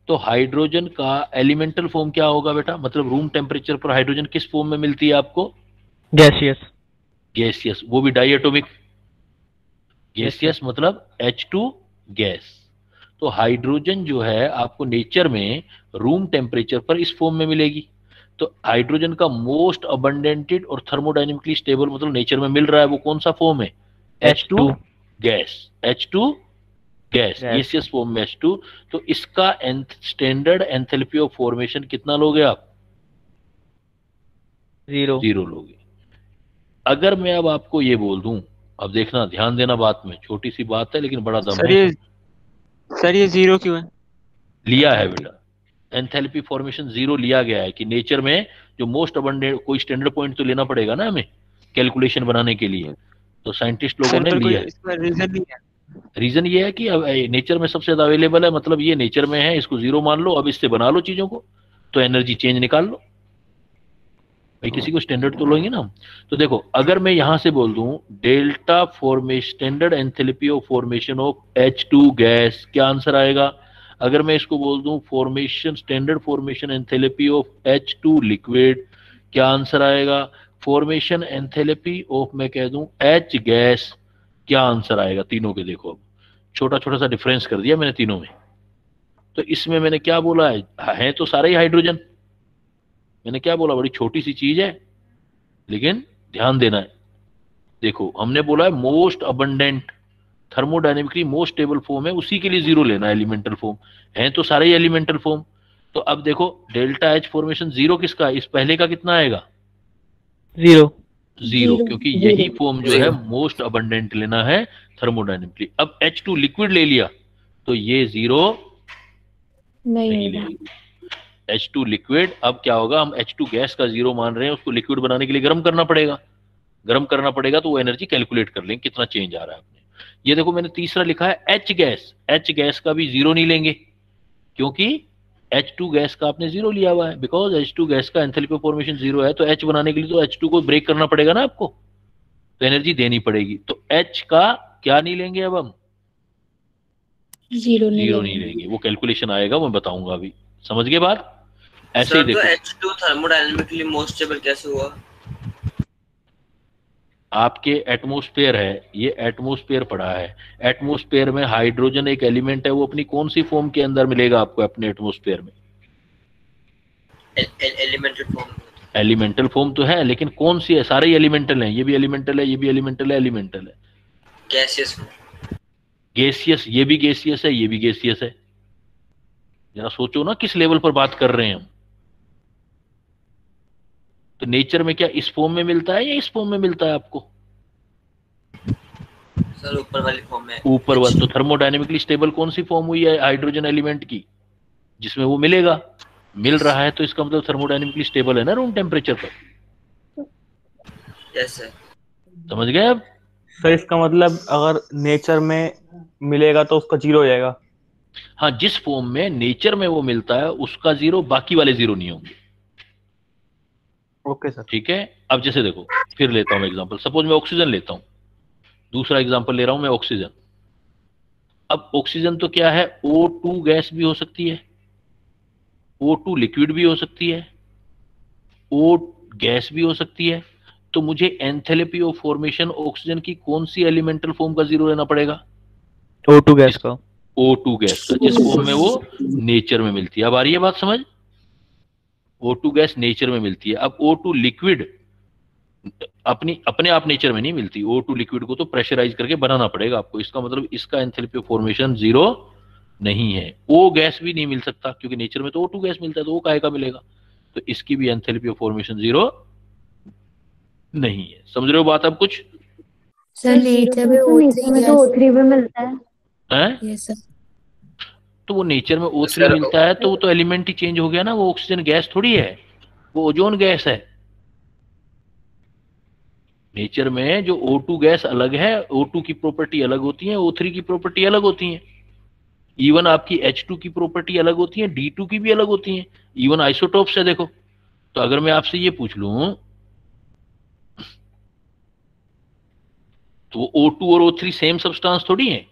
तो हाइड्रोजन का एलिमेंटल फॉर्म क्या होगा बेटा, मतलब रूम टेम्परेचर पर हाइड्रोजन किस फॉर्म में मिलती है आपको, गैसियस। गैसियस, वो भी डाइएटॉमिक गैसियस, मतलब H2 गैस। तो हाइड्रोजन जो है आपको नेचर में रूम टेम्परेचर पर इस फॉर्म में मिलेगी। तो हाइड्रोजन का मोस्ट अबंडेंटेड और थर्मोडायनेमिकली स्टेबल मतलब नेचर में मिल रहा है, वो कौन सा फॉर्म है, H2 gas, H2 gas, gaseous form में H2। तो इसका स्टैंडर्ड एंथैल्पी ऑफ फॉर्मेशन कितना लोगे आप, 0 लोगे। अगर मैं अब आपको ये बोल दूं, अब देखना ध्यान देना बात में, छोटी सी बात है लेकिन बड़ा दम है। सर ये 0 क्यों है, लिया है बेटा, एंथैल्पी फॉर्मेशन 0 लिया गया है कि नेचर में जो मोस्ट अबंडेंट, कोई स्टैंडर्ड पॉइंट तो लेना पड़ेगा ना हमें कैलकुलेशन बनाने के लिए, तो साइंटिस्ट लोगों ने लिया है। इसका रीजन नहीं है, रीजन ये है कि अब नेचर में सबसे ज्यादा अवेलेबल है, मतलब ये नेचर में है, इसको 0 मान लो, अब इससे बना लो चीजों को, तो एनर्जी चेंज निकाल लो भाई, किसी को स्टैंडर्ड तो लोगे ना। तो देखो अगर मैं यहां से बोल दूं delta formation standard enthalpy of formation of H2 gas, क्या आंसर आएगा। अगर मैं इसको बोल दूं formation standard formation enthalpy of H2 liquid, क्या आंसर आएगा। फॉर्मेशन एंथैल्पी ऑफ मैं कह दूं H गैस, क्या आंसर आएगा। तीनों के देखो, अब छोटा छोटा सा डिफरेंस कर दिया मैंने तीनों में। तो इसमें मैंने क्या बोला है तो सारे ही हाइड्रोजन, मैंने क्या बोला, बड़ी छोटी सी चीज है लेकिन ध्यान देना है। देखो हमने बोला है most abundant thermodynamically most stable form है, उसी के लिए 0 लेना है, एलिमेंटल फॉर्म है तो सारे ही एलिमेंटल फॉर्म। तो अब देखो डेल्टा एच फॉर्मेशन 0 किसका, इस पहले का कितना आएगा, 0, क्योंकि यही फॉर्म जो है मोस्ट अबंडेंट लेना है थर्मोडायनेमिकली। अब H2 लिक्विड ले लिया तो ये 0 नहीं लेगा। H2 लिक्विड, अब क्या होगा, हम H2 गैस का 0 मान रहे हैं, उसको लिक्विड बनाने के लिए गर्म करना पड़ेगा, गर्म करना पड़ेगा तो वो एनर्जी कैलकुलेट कर लेंगे कितना चेंज आ रहा है अपने। ये देखो मैंने तीसरा लिखा है H गैस, H गैस का भी 0 नहीं लेंगे क्योंकि H2 गैस का आपने 0 लिया हुआ है, बिकॉज H2 गैस का एंथैल्पी फॉर्मेशन 0 है, तो H बनाने के लिए तो H2 को ब्रेक करना पड़ेगा ना आपको, तो एनर्जी देनी पड़ेगी। तो H का क्या नहीं लेंगे अब हम, जीरो नहीं जीरो नहीं लेंगे। लेंगे, वो कैलकुलेशन आएगा, मैं बताऊंगा अभी। समझ गए बात? ऐसे ही सर तो देखो, H2 थर्मोडायनेमिकली मोस्ट स्टेबल कैसे हुआ? आपके एटमॉस्फेयर है, ये एटमॉस्फेयर पड़ा है, एटमॉस्फेयर में हाइड्रोजन एक एलिमेंट है, वो अपनी कौन सी फॉर्म के अंदर मिलेगा आपको अपने एटमॉस्फेयर में? Elemental form. एलिमेंटल फॉर्म तो है, लेकिन कौन सी है? सारे ही एलिमेंटल हैं, ये भी एलिमेंटल है, ये भी एलिमेंटल है, एलिमेंटल है। गैसियस। गैसियस, ये भी गैसियस है, ये भी गैसियस है। जरा सोचो ना किस लेवल पर बात कर रहे हैं हम। तो नेचर में क्या इस फॉर्म में मिलता है या इस फॉर्म में मिलता है आपको? सर ऊपर वाली फॉर्म में। ऊपर वाली। तो थर्मोडायनेमिकली स्टेबल कौन सी फॉर्म हुई है हाइड्रोजन एलिमेंट की, जिसमें वो मिलेगा? मिल रहा है तो इसका मतलब थर्मोडायनेमिकली स्टेबल है ना रूम टेम्परेचर पर। Yes sir. समझ गए अब? सर इसका मतलब अगर नेचर में मिलेगा तो उसका जीरो हो जाएगा। हाँ, जिस फॉर्म में नेचर में वो मिलता है उसका जीरो, बाकी वाले जीरो नहीं होंगे। Okay sir. ठीक है। अब जैसे देखो, फिर लेता हूं एग्जांपल, सपोज मैं ऑक्सीजन लेता हूं, दूसरा एग्जांपल ले रहा हूं मैं ऑक्सीजन। अब ऑक्सीजन तो क्या है, O2 गैस भी हो सकती है, O2 लिक्विड भी हो सकती है, O गैस भी हो सकती है। तो मुझे एंथैल्पी ऑफ फॉर्मेशन ऑक्सीजन की कौन सी एलिमेंटल फॉर्म का जीरो लेना पड़ेगा? O2 गैस का। O2 गैस का, जिस फॉर्म में वो नेचर में मिलती है। अब आ रही है बात समझ? O2 गैस नेचर में मिलती है। अब O2 लिक्विड अपने आप नेचर में नहीं मिलती, O2 लिक्विड को तो प्रेशराइज करके बनाना पड़ेगा आपको। इसका मतलब इसका एंथैल्पी ऑफ फॉर्मेशन जीरो नहीं है। O गैस भी नहीं मिल सकता क्योंकि नेचर में तो O2 गैस मिलता है, तो वो काहे का मिलेगा? तो इसकी भी एंथैल्पी ऑफ फॉर्मेशन जीरो नहीं है। समझ रहे हो बात अब कुछ? सर नेचर में O3 भी मिलता है। हैं? Yes sir. तो वो नेचर में O3 मिलता है तो वो तो एलिमेंट ही चेंज हो गया ना, वो ऑक्सीजन गैस थोड़ी है, वो ओजोन गैस है। नेचर में जो O2 गैस अलग है, O2 की प्रॉपर्टी अलग होती है, O3 की प्रॉपर्टी अलग होती है। इवन आपकी H2 की प्रॉपर्टी अलग होती है, D2 की भी अलग होती है। इवन आइसोटोप्स है देखो। तो अगर मैं आपसे ये पूछ लूं तो O2 और O3 सेम सब्सटेंस थोड़ी है।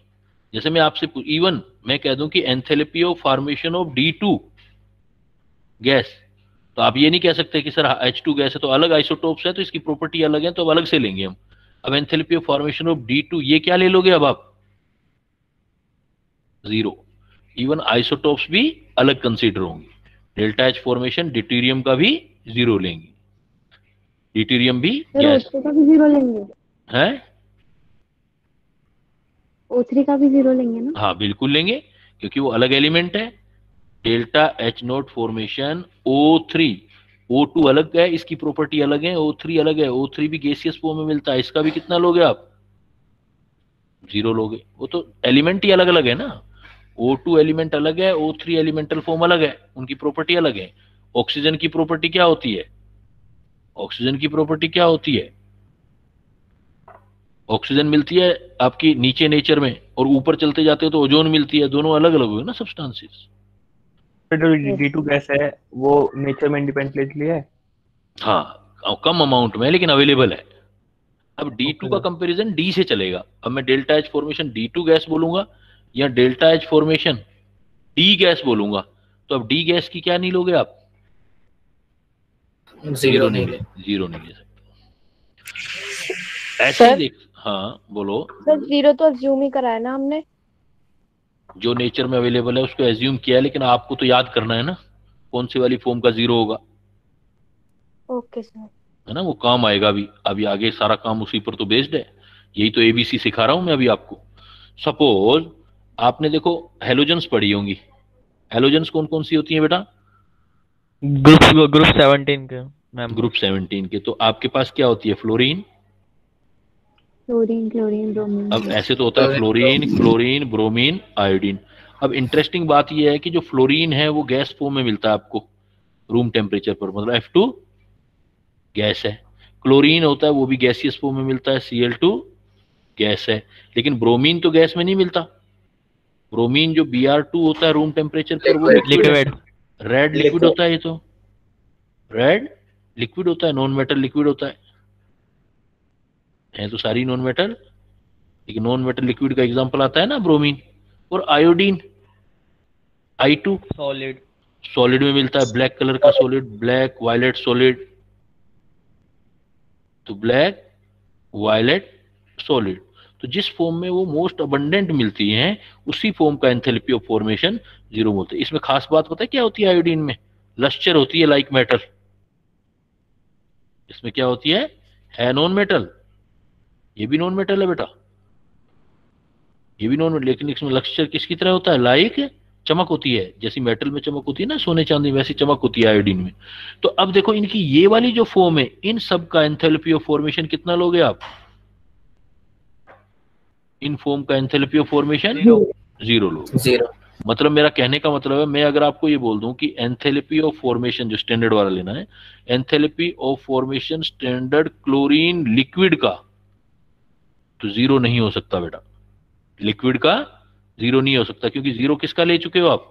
जैसे मैं आपसे इवन मैं कह दूं कि enthalpy of formation of D2 gas, तो आप ये नहीं कह सकते कि सर H2 गैस है तो अलग आइसोटोप्स है तो इसकी प्रॉपर्टी अलग है तो अब अलग से लेंगे हम। अब enthalpy of formation of D2 ये क्या ले लोगे अब आप? जीरो। इवन आइसोटोप्स भी अलग कंसीडर होंगे। डेल्टा H फॉर्मेशन ड्यूटेरियम का भी जीरो लेंगे, ड्यूटेरियम भी गैस का भी जीरो लेंगे, है। O3 का भी जीरो लेंगे ना? हाँ बिल्कुल लेंगे, क्योंकि वो अलग एलिमेंट है। Delta H note formation O3, O2 अलग है, इसकी प्रॉपर्टी अलग है, O3 अलग है, O3 भी गैसियस फॉर्म में मिलता है, इसका भी कितना लोगे आप? जीरो लोगे। वो तो एलिमेंट ही अलग अलग है ना। O2 एलिमेंट अलग है, O3 एलिमेंटल फॉर्म अलग है, उनकी प्रॉपर्टी अलग है। ऑक्सीजन की प्रॉपर्टी क्या होती है? ऑक्सीजन की प्रॉपर्टी क्या होती है? ऑक्सीजन मिलती है आपकी नीचे नेचर में, और ऊपर चलते जाते हो तो ओजोन मिलती है। दोनों अलग अलग हुए ना सब्सटेंसेस। जो D2 गैस है वो नेचर में इंडिपेंडेंटली है। हाँ कम अमाउंट में लेकिन अवेलेबल है। अब D2 का कंपैरिजन D से चलेगा। अब मैं delta H formation D2 gas बोलूंगा या delta H formation D gas बोलूंगा, तो अब D गैस की क्या नहीं लोगे आप? जीरो नहीं ले। जीरो नहीं ले सकते। ऐसे ही देख। हाँ बोलो। सर जीरो तो अज्यूम ही करा है ना हमने। जो नेचर में अवेलेबल है उसको एज्यूम किया है, लेकिन आपको तो याद करना है ना कौन सी वाली फॉर्म का जीरो होगा। Okay sir. है ना, वो काम आएगा अभी आगे सारा काम उसी पर तो बेस्ड है। यही तो ABC सिखा रहा हूं मैं अभी आपको। सपोज आपने देखो हेलोजन्स पढ़ी होंगी। हेलोजन्स कौन कौन सी होती हैं बेटा? ग्रुप 17 के मैम। ग्रुप 17 के। तो आपके पास क्या होती है? फ्लोरीन। Chlorine, chlorine, bromine. अब ऐसे तो होता है फ्लोरीन, क्लोरीन, ब्रोमीन, आयोडीन। अब इंटरेस्टिंग बात यह है कि जो फ्लोरीन है वो गैस फॉर्म में मिलता है आपको रूम टेम्परेचर पर, मतलब F2 गैस है। क्लोरीन होता है वो भी गैसियस फॉर्म में मिलता है, Cl2 गैस है। लेकिन ब्रोमीन तो गैस में नहीं मिलता। ब्रोमीन जो Br2 होता है रूम टेम्परेचर पर वो लिक्विड, रेड लिक्विड होता है। ये तो रेड लिक्विड होता है, नॉन मेटल लिक्विड होता है तो सारी नॉन मेटल। लेकिन नॉन मेटल लिक्विड का एग्जांपल आता है ना ब्रोमीन। और आयोडीन I2 सॉलिड सॉलिड में मिलता है, ब्लैक कलर का सॉलिड, ब्लैक वायलेट सॉलिड, तो ब्लैक वायलेट सॉलिड। तो जिस फॉर्म में वो मोस्ट अबंडेंट मिलती हैं उसी फॉर्म का एंथैल्पी ऑफ फॉर्मेशन 0 बोलते हैं। इसमें खास बात पता है क्या होती है आयोडीन में? लस्चर होती है लाइक मेटल। इसमें क्या होती है नॉन मेटल। ये भी नॉन मेटल है बेटा, ये भी नॉन मेटल, लेकिन इसमें लस्चर किसकी तरह होता है? लाइक चमक होती है, जैसी मेटल में चमक होती है ना सोने चांदी, वैसी चमक होती है आयोडीन में। तो अब देखो इनकी ये वाली जो फॉर्म है, इन सब का एंथैल्पी ऑफ फॉर्मेशन कितना लोगे आप? इन फॉर्म का एंथैल्पी ऑफ फॉर्मेशन 0 लोगे। 0। मतलब मेरा कहने का मतलब है, मैं अगर आपको ये बोल दूं कि एंथैल्पी ऑफ फॉर्मेशन जो स्टैंडर्ड वाला लेना है, enthalpy of formation standard chlorine liquid का, तो 0 नहीं हो सकता बेटा। लिक्विड का 0 नहीं हो सकता, क्योंकि 0 किसका ले चुके हो आप?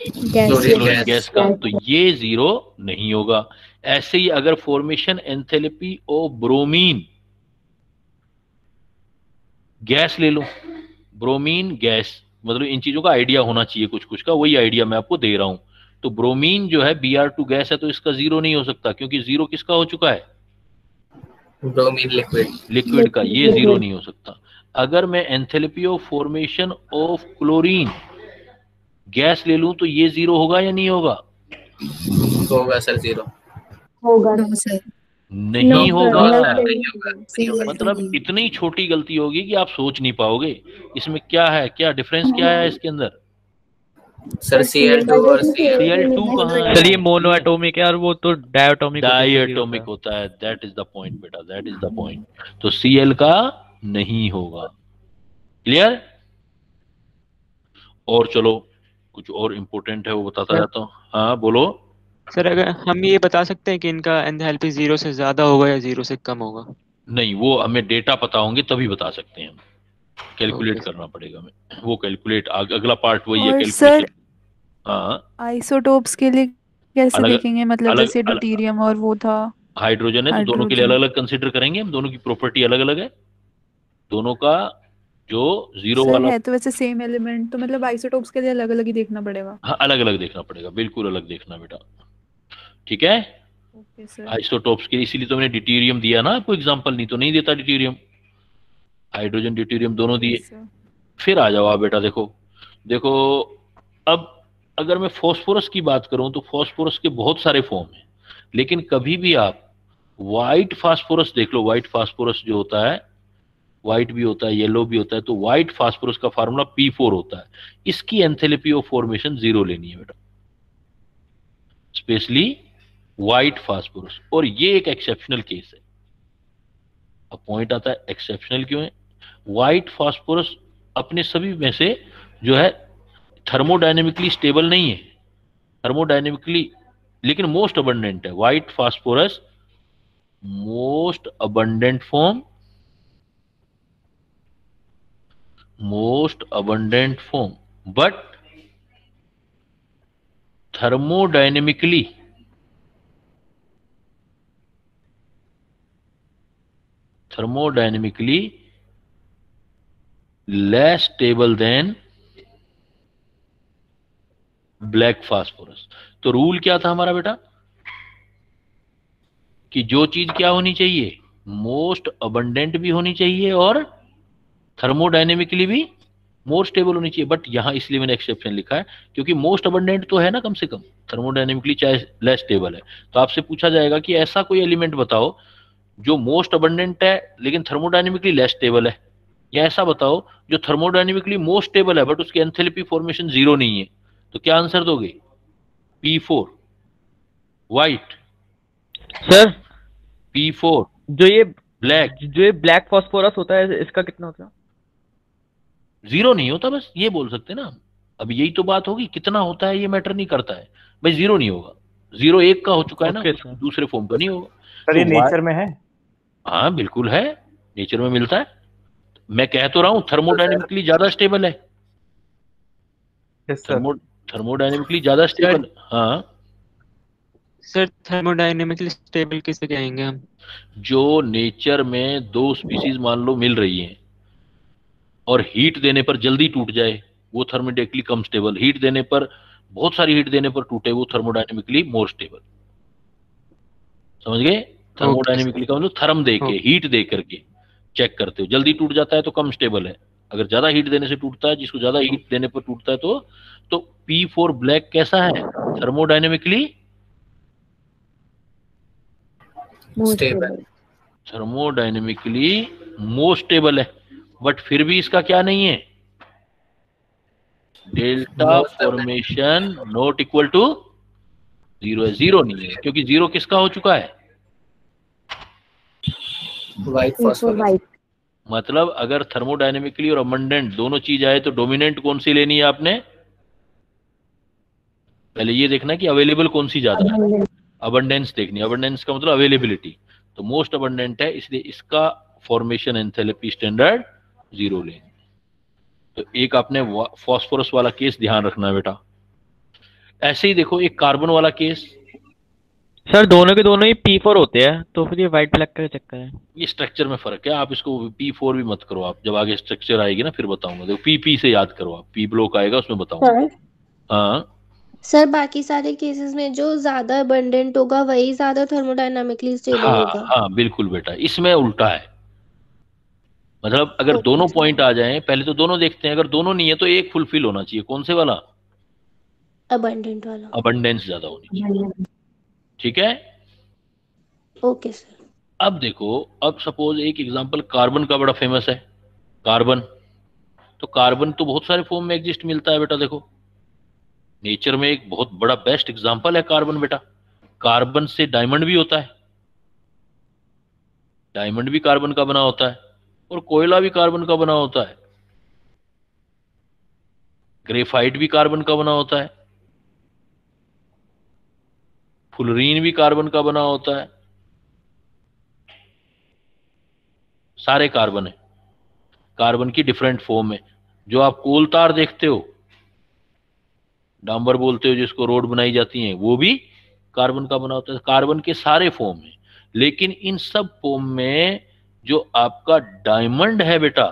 क्लोरीन गैस का, तो ये 0 नहीं होगा। ऐसे ही अगर formation enthalpy of bromine gas ले लो, ब्रोमीन गैस, मतलब इन चीजों का आइडिया होना चाहिए कुछ कुछ का, वही आइडिया मैं आपको दे रहा हूं। तो ब्रोमीन जो है Br2 गैस है, तो इसका 0 नहीं हो सकता, क्योंकि 0 किसका हो चुका है? ब्रोमीन लिक्विड का, ये 0 नहीं हो सकता। अगर मैं enthalpy of formation of chlorine gas ले लूं तो ये 0 होगा या नहीं होगा? होगा सर 0। होगा सर। नहीं होगा। होगा। मतलब इतनी छोटी गलती होगी कि आप सोच नहीं पाओगे। इसमें क्या है, क्या डिफरेंस क्या है इसके अंदर? सर Cl2 और Cl2 कहाँ है? सर ये मोनो एटॉमिक है और वो तो डायटोमिक डायटोमिक होता है। दैट इज द पॉइंट बेटा, दैट इज द पॉइंट। तो Cl का नहीं होगा। क्लियर? और चलो कुछ और इम्पोर्टेंट है वो बताता जाता हूँ। हाँ बोलो सर अगर हम ये बता सकते हैं कि इनका एंथैल्पी 0 से ज्यादा होगा या 0 से कम होगा? नहीं, वो हमें डेटा पता होंगे तभी बता सकते हैं हम। कैलकुलेट Okay, करना पड़ेगा हमें, वो कैलकुलेट अगला पार्ट वही है और कैलकुलेशन। सर हाँ आइसोटोप्स के लिए कैसे अलग देखेंगे? मतलब अलग जैसे ड्यूटेरियम और वो था हाइड्रोजन है, तो दोनों के लिए अलग हाइड्रोजन। अलग कंसिडर करेंगे हम। दोनों की प्रॉपर्टी अलग अलग है, दोनों का जो 0 सर वाला। है तो वैसे सेम एलिमेंट, तो मतलब आइसोटोप्स के लिए अलग अलग ही देखना पड़ेगा। हाँ अलग अलग देखना पड़ेगा, बिल्कुल अलग देखना बेटा। ठीक है, ओके सर। आइसोटोप्स के, इसीलिए तो मैंने ड्यूटेरियम दिया ना आपको एग्जांपल, नहीं तो नहीं देता ड्यूटेरियम। हाइड्रोजन ड्यूटेरियम दोनों दिए। सर फिर आ जाओ आप बेटा, देखो देखो अब अगर मैं फॉस्फोरस की बात करूं तो फॉस्फोरस के बहुत सारे फॉर्म हैं, लेकिन कभी भी आप व्हाइट फास्फोरस देख लो। व्हाइट फास्फोरस जो होता है, व्हाइट भी होता है येलो भी होता है, तो व्हाइट फास्फोरस का फार्मूला P4 होता है। इसकी एंथैल्पी ऑफ फॉर्मेशन 0 लेनी है बेटा, स्पेशली व्हाइट फास्फोरस। और ये एक एक्सेप्शनल केस है। अब पॉइंट आता है एक्सेप्शनल क्यों है। व्हाइट फास्फोरस अपने सभी में से जो है थर्मोडायनेमिकली स्टेबल नहीं है, थर्मोडायनेमिकली लेकिन मोस्ट अबंडेंट है। White phosphorus most abundant form, most abundant form, but thermodynamically less stable than black phosphorus. तो रूल क्या था हमारा बेटा कि जो चीज क्या होनी चाहिए, मोस्ट अबंडेंट भी होनी चाहिए और थर्मोडायनेमिकली भी मोर स्टेबल होनी चाहिए। बट यहां इसलिए मैंने एक्सेप्शन लिखा है क्योंकि मोस्ट अबंडेंट तो है ना, कम से कम थर्मोडायनेमिकली चाहे लेस स्टेबल है। तो आपसे पूछा जाएगा कि ऐसा कोई एलिमेंट बताओ जो मोस्ट अबंडेंट है लेकिन थर्मोडायनेमिकली लेस स्टेबल है, या ऐसा बताओ जो थर्मोडायनेमिकली मोस्ट स्टेबल है बट उसकी एंथैल्पी फॉर्मेशन 0 नहीं है। तो क्या आंसर दोगे? P4 व्हाइट, सर P4 जो ब्लैक। ये ब्लैक फास्फोरस होता है इसका कितना होता है? 0 नहीं होता, बस ये बोल सकते ना। अब यही तो बात होगी, कितना होता है ये मैटर नहीं करता है भाई, 0 नहीं होगा। 0 1 का हो चुका है ना, Okay, sir. दूसरे फॉर्म का नहीं होगा। सर ये तो नेचर में है? हाँ बिल्कुल है, नेचर में मिलता है। मैं कह तो रहा हूं थर्मोडायनेमिकली ज्यादा स्टेबल है। Yes sir. थर्मोडायनेमिकली ज्यादा स्टेबल। हाँ सर थर्मोडायनेमिकली स्टेबल किसे कहेंगे हम? जो नेचर में दो स्पीसीज मान लो मिल रही हैं, और हीट देने पर जल्दी टूट जाए वो थर्मोडाइनमिकली कम स्टेबल, हीट देने पर बहुत सारी हीट देने पर टूटे वो थर्मोडाइनमिकली मोर स्टेबल। समझ गए? थर्मोडाइनमिकली का मतलब थर्म दे के, हीट दे करके चेक करते हो। जल्दी टूट जाता है तो कम स्टेबल है, अगर ज्यादा हीट देने से टूटता है, जिसको ज्यादा हीट देने पर टूटता है तो P4 ब्लैक कैसा है? Thermodynamically stable, thermodynamically most stable है, बट फिर भी इसका क्या नहीं है? Delta formation not equal to 0 है, 0 नहीं है, क्योंकि 0 किसका हो चुका है? White phosphorus. मतलब अगर थर्मोडायनेमिकली और अबंडेंट दोनों चीज आए तो डोमिनेंट कौन सी लेनी है आपने? पहले ये देखना कि अवेलेबल कौन सी ज्यादा है, अबंडेंस देखनी है। अबंडेंस का मतलब अवेलेबिलिटी, तो मोस्ट अबंडेंट है, इसलिए इसका फॉर्मेशन एंथैल्पी स्टैंडर्ड 0 लेंगे। तो एक आपने फास्फोरस वाला केस ध्यान रखना है बेटा। ऐसे ही देखो एक कार्बन वाला केस। सर दोनों के दोनों ही P4 होते हैं, तो फिर ये व्हाइट ब्लैक का चक्कर है। ये स्ट्रक्चर में फर्क है, आप इसको P4 भी मत करो, आप जब आगे स्ट्रक्चर आएगी ना फिर बताऊंगा। देखो PP से याद करो आप, P ब्लॉक आएगा उसमें बताऊंगा। हाँ सर बाकी सारे केसेस में जो ज्यादा अबंडेंट होगा वही ज्यादा थर्मोडायनामिकली स्टेबल होगा। हाँ बिल्कुल बेटा, इसमें उल्टा है। मतलब अगर दोनों पॉइंट आ जाएं, पहले तो दोनों देखते हैं, अगर दोनों नहीं है तो एक फुलफिल होना चाहिए। कौन से वाला? अबंडेंट वाला। अबंडेंस ज्यादा होनी चाहिए। ठीक है, ओके सर। अब देखो, अब सपोज एक एग्जांपल कार्बन का बड़ा फेमस है। कार्बन, तो कार्बन तो बहुत सारे फॉर्म में एग्जिस्ट मिलता है बेटा। देखो नेचर में एक बहुत बड़ा बेस्ट एग्जांपल है कार्बन बेटा। कार्बन से डायमंड भी होता है, डायमंड भी कार्बन का बना होता है, और कोयला भी कार्बन का बना होता है, ग्रेफाइट भी कार्बन का बना होता है, फुलरीन भी कार्बन का बना होता है। सारे कार्बन है, कार्बन की डिफरेंट फॉर्म है। जो आप कोल तार देखते हो, डांबर बोलते हो जिसको, रोड बनाई जाती है, वो भी कार्बन का बना होता है। कार्बन के सारे फॉर्म है, लेकिन इन सब फॉर्म में जो आपका डायमंड है बेटा,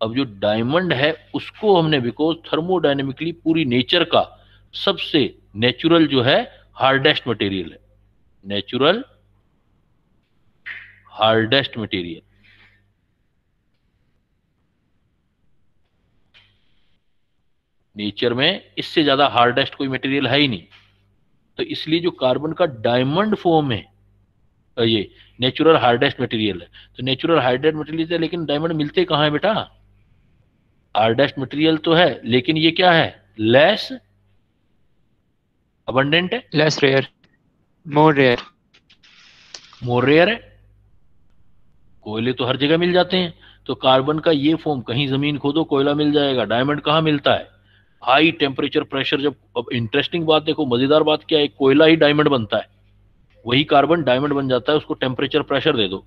अब जो डायमंड है उसको हमने, बिकॉज थर्मोडायनेमिकली पूरी नेचर का सबसे नेचुरल जो है हार्डेस्ट मटेरियल है, नेचुरल हार्डेस्ट मटेरियल। नेचर में इससे ज्यादा हार्डेस्ट कोई मटेरियल है ही नहीं, तो इसलिए जो कार्बन का डायमंड फॉर्म है ये नेचुरल हार्डेस्ट मटेरियल है। तो नेचुरल हार्डेस्ट मटेरियल है, लेकिन डायमंड मिलते कहाँ है बेटा? हार्डेस्ट मटेरियल तो है, लेकिन ये क्या है? लेस अबंडेंट है, लेस रेयर, मोर रेयर, मोर रेयर है। कोयले तो हर जगह मिल जाते हैं, तो कार्बन का ये फॉर्म कहीं जमीन खोदो कोयला मिल जाएगा। डायमंड कहाँ मिलता है? हाई टेम्परेचर प्रेशर जब। अब इंटरेस्टिंग बात देखो, मजेदार बात क्या है, कोयला ही डायमंड बनता है, वही कार्बन डायमंड बन जाता है, उसको टेम्परेचर प्रेशर दे दो।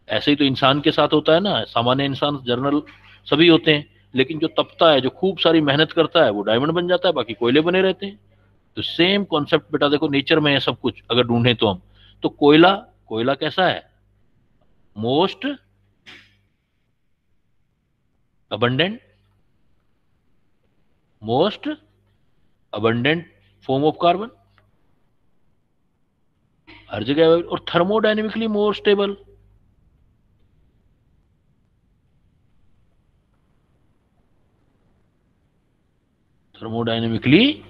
ऐसे ही तो इंसान के साथ होता है ना, सामान्य इंसान, जर्नल सभी होते हैं, लेकिन जो तपता है, जो खूब सारी मेहनत करता है, वो डायमंड बन जाता है, बाकी कोयले बने रहते हैं। तो सेम कॉन्सेप्ट बेटा देखो नेचर में है सब कुछ, अगर ढूंढे तो हम। तो कोयला, कोयला कैसा है? Most abundant, most abundant form of carbon, हर जगह। और thermodynamically more stable. Thermodynamically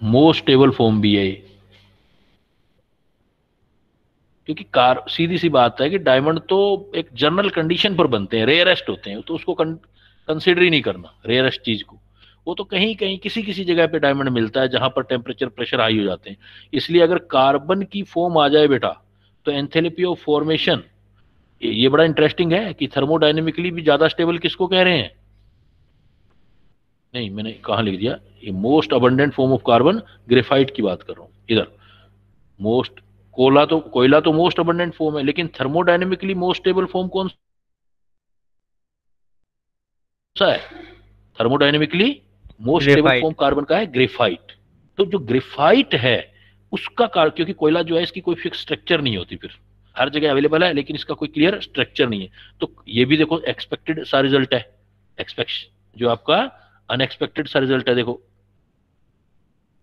more stable form भी है ये, क्योंकि सीधी सी बात है कि डायमंड तो एक जनरल कंडीशन पर बनते हैं, रेयरेस्ट होते हैं, तो उसको कंसिडर ही नहीं करना रेयरेस्ट चीज को। वो तो कहीं कहीं किसी किसी जगह पे डायमंड मिलता है जहां पर टेम्परेचर प्रेशर हाई हो जाते हैं। इसलिए अगर कार्बन की फॉर्म आ जाए बेटा, तो एंथैल्पी ऑफ फॉर्मेशन, ये बड़ा इंटरेस्टिंग है कि थर्मोडायनेमिकली भी ज्यादा स्टेबल किसको कह रहे हैं? नहीं, मैंने कहाँ लिख दिया, ये most abundant form of carbon, graphite की बात कर रहा हूं इधर। मोस्ट कोयला तो मोस्ट अबंडेंट फॉर्म है, लेकिन थर्मोडायनेमिकली मोस्ट स्टेबल फॉर्म कौन सा है? Thermodynamically most stable form carbon का है ग्रेफाइट। तो जो ग्रेफाइट है उसका क्योंकि कोयला जो है इसकी कोई फिक्स स्ट्रक्चर नहीं होती, फिर हर जगह अवेलेबल है, लेकिन इसका कोई क्लियर स्ट्रक्चर नहीं है। तो ये भी देखो एक्सपेक्टेड सा रिजल्ट है, एक्सपेक्ट जो आपका अनएक्सपेक्टेड सा रिजल्ट है। देखो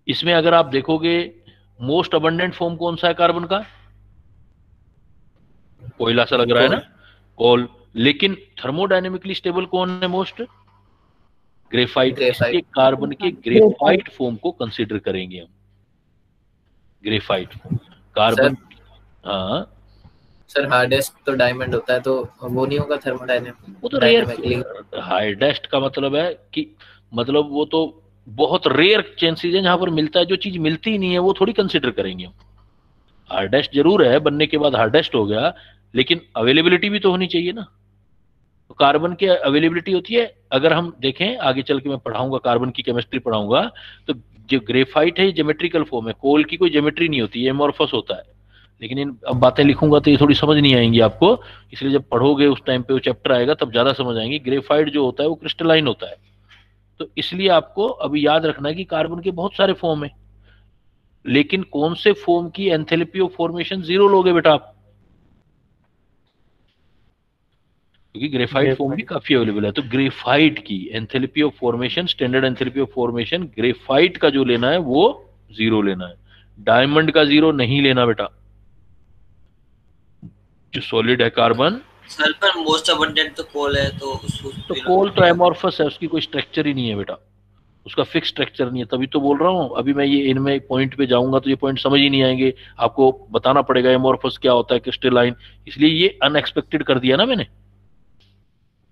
इसमें अगर आप देखोगे मोस्ट अबंडेंट फॉर्म कौन सा है कार्बन का? कोयला सा लग रहा है ना, कोल। लेकिन थर्मोडायनेमिकली स्टेबल कौन है मोस्ट? ग्रेफाइट। इसके कार्बन के ग्रेफाइट फॉर्म को कंसीडर करेंगे हम, ग्रेफाइट कार्बन। हाँ सर हार्डेस्ट तो डायमंड होता है, तो वो नहीं होगा थर्मोडायनेमिक? वो तो रेयर, हार्डेस्ट का मतलब है कि मतलब वो तो बहुत रेयर चांसेस है जहां पर मिलता है, जो चीज मिलती ही नहीं है वो थोड़ी कंसीडर करेंगे हम। हार्डेस्ट जरूर है, बनने के बाद हार्डेस्ट हो गया, लेकिन अवेलेबिलिटी भी तो होनी चाहिए ना। तो कार्बन की अवेलेबिलिटी होती है, अगर हम देखें आगे चल के मैं पढ़ाऊंगा, कार्बन की केमिस्ट्री पढ़ाऊंगा, तो जो ग्रेफाइट है ज्योमेट्रिकल फॉर्म है, कोल की कोई ज्योमेट्री नहीं होती है, एमोर्फस होता है। लेकिन इन अब बातें लिखूंगा तो ये थोड़ी समझ नहीं आएंगी आपको, इसलिए जब पढ़ोगे उस टाइम पे वो चैप्टर आएगा तब ज्यादा समझ आएंगी। ग्रेफाइट जो होता है वो क्रिस्टलाइन होता है, तो इसलिए आपको अभी याद रखना है कि कार्बन के बहुत सारे फॉर्म है, लेकिन कौन से फॉर्म की एंथैल्पी ऑफ फॉर्मेशन 0 लोगे बेटा आप? क्योंकि ग्रेफाइट फॉर्म भी काफी अवेलेबल है। तो ग्रेफाइट की enthalpy of formation, standard enthalpy of formation graphite का जो लेना है वो 0 लेना है, डायमंड का 0 नहीं लेना बेटा। जो सॉलिड है कार्बन, सर पर मोस्ट अबंडेंट तो कोल है, तो कोल तो एमोर्फस है, उसकी कोई स्ट्रक्चर ही नहीं है बेटा, उसका फिक्स स्ट्रक्चर नहीं है। तभी तो बोल रहा हूँ, अभी मैं ये इनमें पॉइंट पे जाऊंगा तो ये पॉइंट समझ ही नहीं आएंगे, आपको बताना पड़ेगा एमोर्फस क्या होता है, क्रिस्टलाइन। इसलिए ये अनएक्सपेक्टेड कर दिया ना मैंने,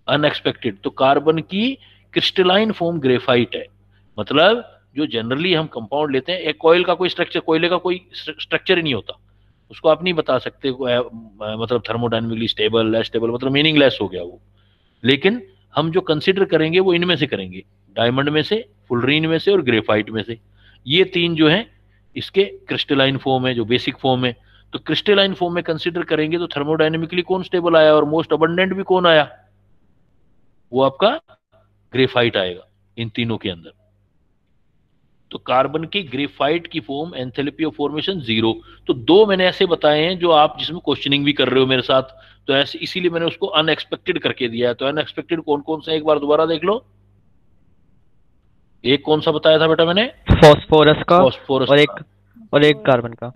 अनएक्सपेक्टेड। तो कार्बन की क्रिस्टलाइन फॉर्म ग्रेफाइट है, मतलब जो जनरली हम कंपाउंड लेते हैं, एक कॉइल का कोई स्ट्रक्चर, कोयले का कोई स्ट्रक्चर ही नहीं होता, उसको आप नहीं बता सकते मतलब थर्मोडायनेमिकली स्टेबल, अनस्टेबल, मतलब मीनिंगलेस हो गया वो। लेकिन हम जो कंसीडर करेंगे वो इनमें से करेंगे, डायमंड में से, फुलरीन में से और ग्रेफाइट में से। ये तीन जो हैं इसके क्रिस्टलाइन फॉर्म है, जो बेसिक फॉर्म है। तो क्रिस्टलाइन फॉर्म में कंसीडर करेंगे तो थर्मोडायनेमिकली कौन स्टेबल आया और मोस्ट अबंडेंट भी कौन आया? वो आपका ग्रेफाइट आएगा इन तीनों के अंदर। तो कार्बन की ग्रेफाइट की फॉर्म एंथैल्पी ऑफ फॉर्मेशन 0। तो दो मैंने ऐसे बताए हैं जो आप जिसमें क्वेश्चनिंग भी कर रहे हो मेरे साथ, तो ऐसे इसीलिए मैंने उसको अनएक्सपेक्टेड करके दिया है। तो अनएक्सपेक्टेड कौन कौन सा, एक बार दोबारा देख लो। एक कौन सा बताया था बेटा मैंने? फॉस्फोरस का, फॉस्फोरस और एक कार्बन का।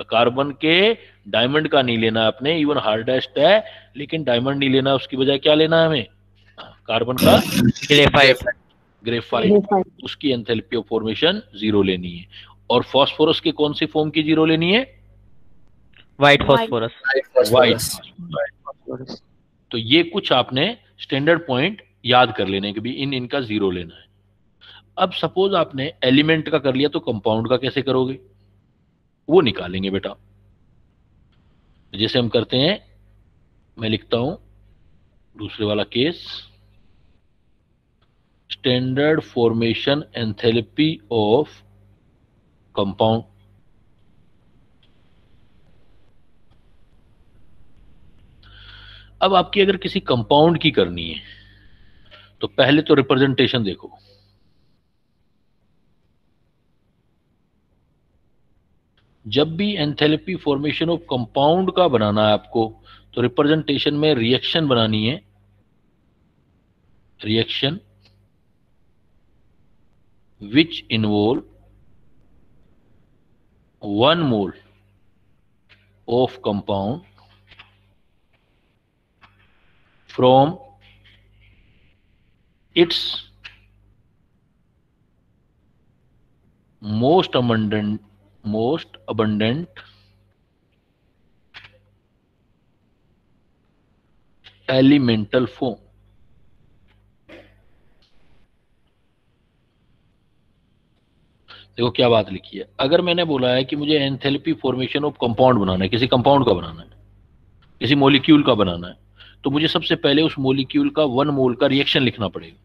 कार्बन के डायमंड का नहीं लेना आपने, इवन हार्डेस्ट है लेकिन डायमंड नहीं लेना, उसकी बजाय क्या लेना है हमें? कार्बन का ग्रेफाइट, उसकी एंथैल्पी ऑफ फॉर्मेशन 0 लेनी है। और फॉस्फोरस के कौन सी फॉर्म की 0 लेनी है? White phosphorus. व्हाइट। तो ये कुछ आपने स्टैंडर्ड पॉइंट याद कर लेने के भी इनका 0 लेना है। अब सपोज आपने एलिमेंट का कर लिया, तो कंपाउंड का कैसे करोगे वो निकालेंगे बेटा। जैसे हम करते हैं, मैं लिखता हूं दूसरे वाला case, standard formation enthalpy of compound. अब आपकी अगर किसी कंपाउंड की करनी है तो पहले तो रिप्रेजेंटेशन देखो। जब भी एंथैल्पी फॉर्मेशन ऑफ कंपाउंड का बनाना है आपको, तो रिप्रेजेंटेशन में रिएक्शन बनानी है, reaction which involve 1 mole of compound from its most abundant elemental form। देखो क्या बात लिखी है। अगर मैंने बोला है कि मुझे एंथैल्पी फॉर्मेशन ऑफ कंपाउंड बनाना है, किसी कंपाउंड का बनाना है, किसी मॉलिक्यूल का बनाना है, तो मुझे सबसे पहले उस मॉलिक्यूल का 1 मोल का रिएक्शन लिखना पड़ेगा।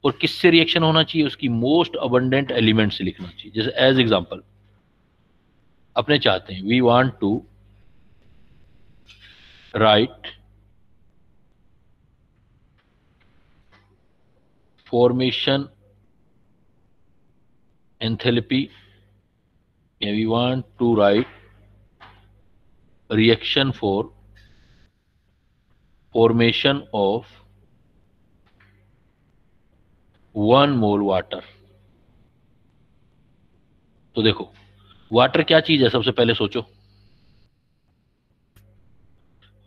और किससे रिएक्शन होना चाहिए? उसकी मोस्ट अबंडेंट एलिमेंट से लिखना चाहिए। जैसे एज एग्जांपल अपने चाहते हैं, we want to write formation enthalpy, we want to write reaction for formation of 1 mole water. तो देखो वाटर क्या चीज है, सबसे पहले सोचो।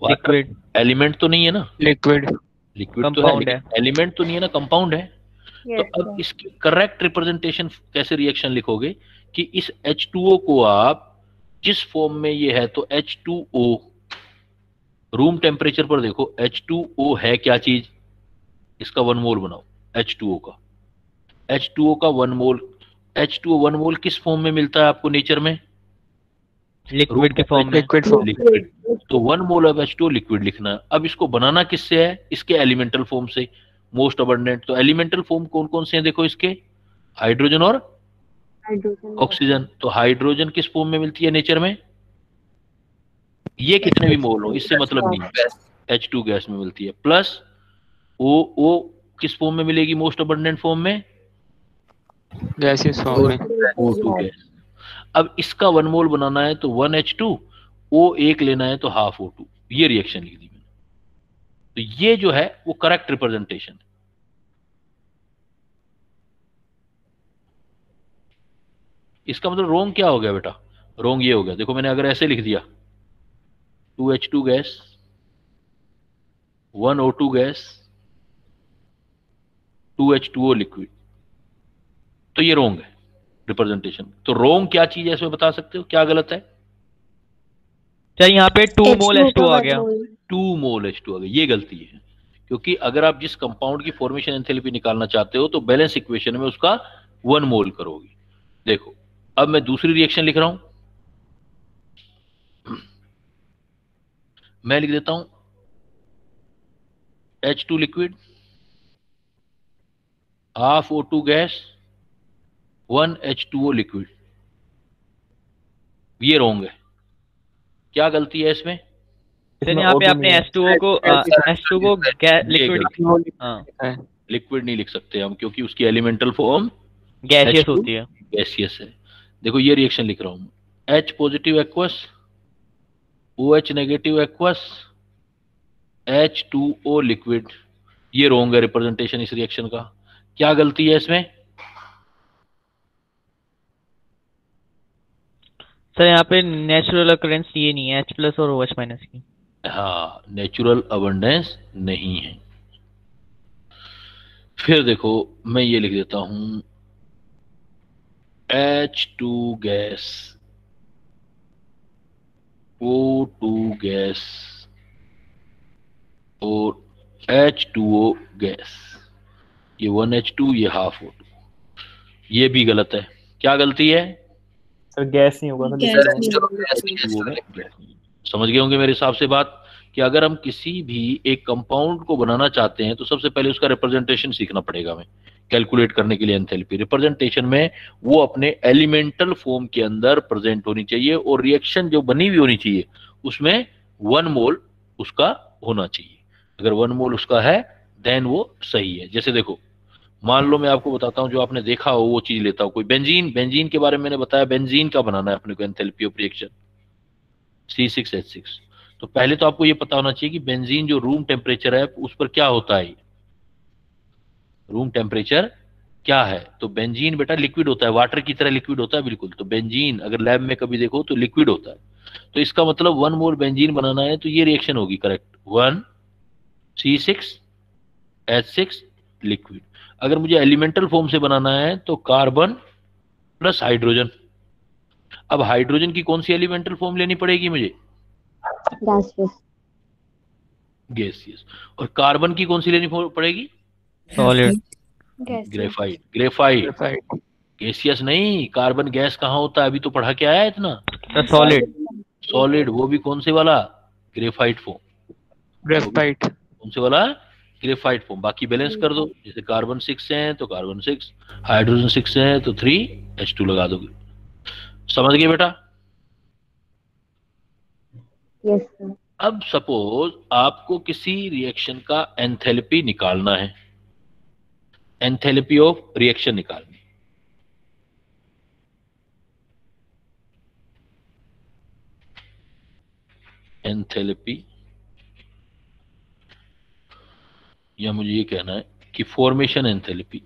Water liquid. एलिमेंट तो नहीं है ना, लिक्विड। लिक्विड तो है कंपाउंड लेकिन है। एलिमेंट तो नहीं है ना, कंपाउंड है। तो Yes, अब sir. इसकी करेक्ट रिप्रेजेंटेशन कैसे रिएक्शन लिखोगे कि इस H2O को आप जिस फॉर्म में ये है, तो H2O रूम टेम्परेचर पर देखो H2O है क्या चीज, इसका 1 मोल बनाओ H2O का। H2O का 1 मोल, H2O 1 मोल किस फॉर्म में मिलता है आपको नेचर में? लिक्विड के फॉर्म में। Liquid form. लिक्विड। तो 1 मोल ऑफ H2O लिक्विड लिखना है। अब इसको बनाना किससे है? इसके एलिमेंटल फॉर्म से, मोस्ट अबंडेंट। तो एलिमेंटल फॉर्म कौन कौन से हैं देखो इसके, हाइड्रोजन और Hydrogen. ऑक्सीजन। तो हाइड्रोजन किस फॉर्म में मिलती है नेचर में? ये कितने भी मोल हो इससे मतलब नहीं है, H2 गैस में मिलती है। प्लस O किस फॉर्म में मिलेगी मोस्ट अबंडेंट फॉर्म में? गैसियस फॉर्म में। O2 gas. अब इसका 1 मोल बनाना है तो 1 H2, O एक लेना है तो हाफ O2। ये रिएक्शन लिख दी मैंने। तो ये जो है वो करेक्ट रिप्रेजेंटेशन है। इसका मतलब रोंग क्या हो गया बेटा? रोंग ये हो गया, देखो मैंने अगर ऐसे लिख दिया 2H2 gas, 1 O2 gas, 2H2O liquid, तो ये रोंग है रिप्रेजेंटेशन। तो रोंग क्या चीज है इसमें बता सकते हो, क्या गलत है? सर यहाँ पे 2 मोल H2 आ गया। 2 मोल H2 आ गया, ये गलती है। क्योंकि अगर आप जिस कंपाउंड की फॉर्मेशन एंथैल्पी निकालना चाहते हो तो बैलेंस इक्वेशन में उसका 1 मोल करोगे। देखो अब मैं दूसरी रिएक्शन लिख रहा हूं, मैं लिख देता हूं H2 liquid, half O2 gas, 1 H2O liquid. ये रोंग है। क्या गलती है इसमें? सर यहाँ पे आपने H2O को लिक्विड, हाँ लिक्विड नहीं लिख सकते हम, क्योंकि उसकी एलिमेंटल फॉर्म गैसियस होती है। गैसियस है। देखो ये रिएक्शन लिख रहा हूं, H positive aqueous, OH negative aqueous, H2O liquid. ये रोंग है रिप्रेजेंटेशन इस रिएक्शन का। क्या गलती है इसमें? सर यहाँ पे नेचुरल अकरेंस ये नहीं है H प्लस और OH माइनस की। हाँ, नेचुरल अबंडेंस नहीं है। फिर देखो मैं ये लिख देता हूं H2 गैस, O2 गैस और H2O गैस। ये 1 H2, ये हाफ O2। ये भी गलत है। क्या गलती है? सर गैस नहीं होगा H2O में गैस। समझ गए होंगे मेरे हिसाब से बात, कि अगर हम किसी भी एक कंपाउंड को बनाना चाहते हैं तो सबसे पहले उसका रिप्रेजेंटेशन सीखना पड़ेगा हमें, कैलकुलेट करने के लिए एंथैल्पी। रिप्रेजेंटेशन में वो अपने एलिमेंटल फॉर्म के अंदर प्रेजेंट होनी चाहिए और रिएक्शन जो बनी हुई होनी चाहिए उसमें 1 मोल उसका होना चाहिए। अगर 1 मोल उसका है देन वो सही है। जैसे देखो मान लो मैं आपको बताता हूं, जो आपने देखा हो वो चीज लेता हूं, कोई बेंजीन, बेंजीन के बारे में मैंने बताया, बेंजीन का बनाना है अपने को एंथैल्पी ऑफ रिएक्शन C6H6। तो पहले तो आपको ये पता होना चाहिए कि बेंजीन जो रूम टेम्परेचर है उस पर क्या होता है। रूम टेम्परेचर क्या है? तो बेंजीन बेटा लिक्विड होता है, वाटर की तरह लिक्विड होता है बिल्कुल। तो बेंजीन अगर लैब में कभी देखो तो लिक्विड होता है। तो इसका मतलब 1 मोल बेंजीन बनाना है तो ये रिएक्शन होगी करेक्ट, 1 C6H6 लिक्विड। अगर मुझे एलिमेंटल फॉर्म से बनाना है तो कार्बन प्लस हाइड्रोजन। अब हाइड्रोजन की कौन सी एलिमेंटल फॉर्म लेनी पड़ेगी मुझे? गैसियस। और कार्बन की कौन सी लेनी पड़ेगी? सॉलिड। ग्रेफाइट। ग्रेफाइट गैसियस नहीं, कार्बन गैस कहाँ होता है अभी तो पढ़ा के आया है इतना। सॉलिड। सॉलिड, वो भी कौन से वाला? Graphite form. ग्रेफाइट। कौन से वाला? Graphite form. बाकी बैलेंस कर दो, जैसे कार्बन 6 है तो कार्बन 6, हाइड्रोजन 6 है तो 3H2 लगा दोगे। समझ गए बेटा? Yes, sir. अब सपोज आपको किसी रिएक्शन का एंथैल्पी निकालना है, एंथैल्पी ऑफ रिएक्शन निकालनी। एंथैल्पी, या मुझे ये कहना है कि फॉर्मेशन एंथैल्पी।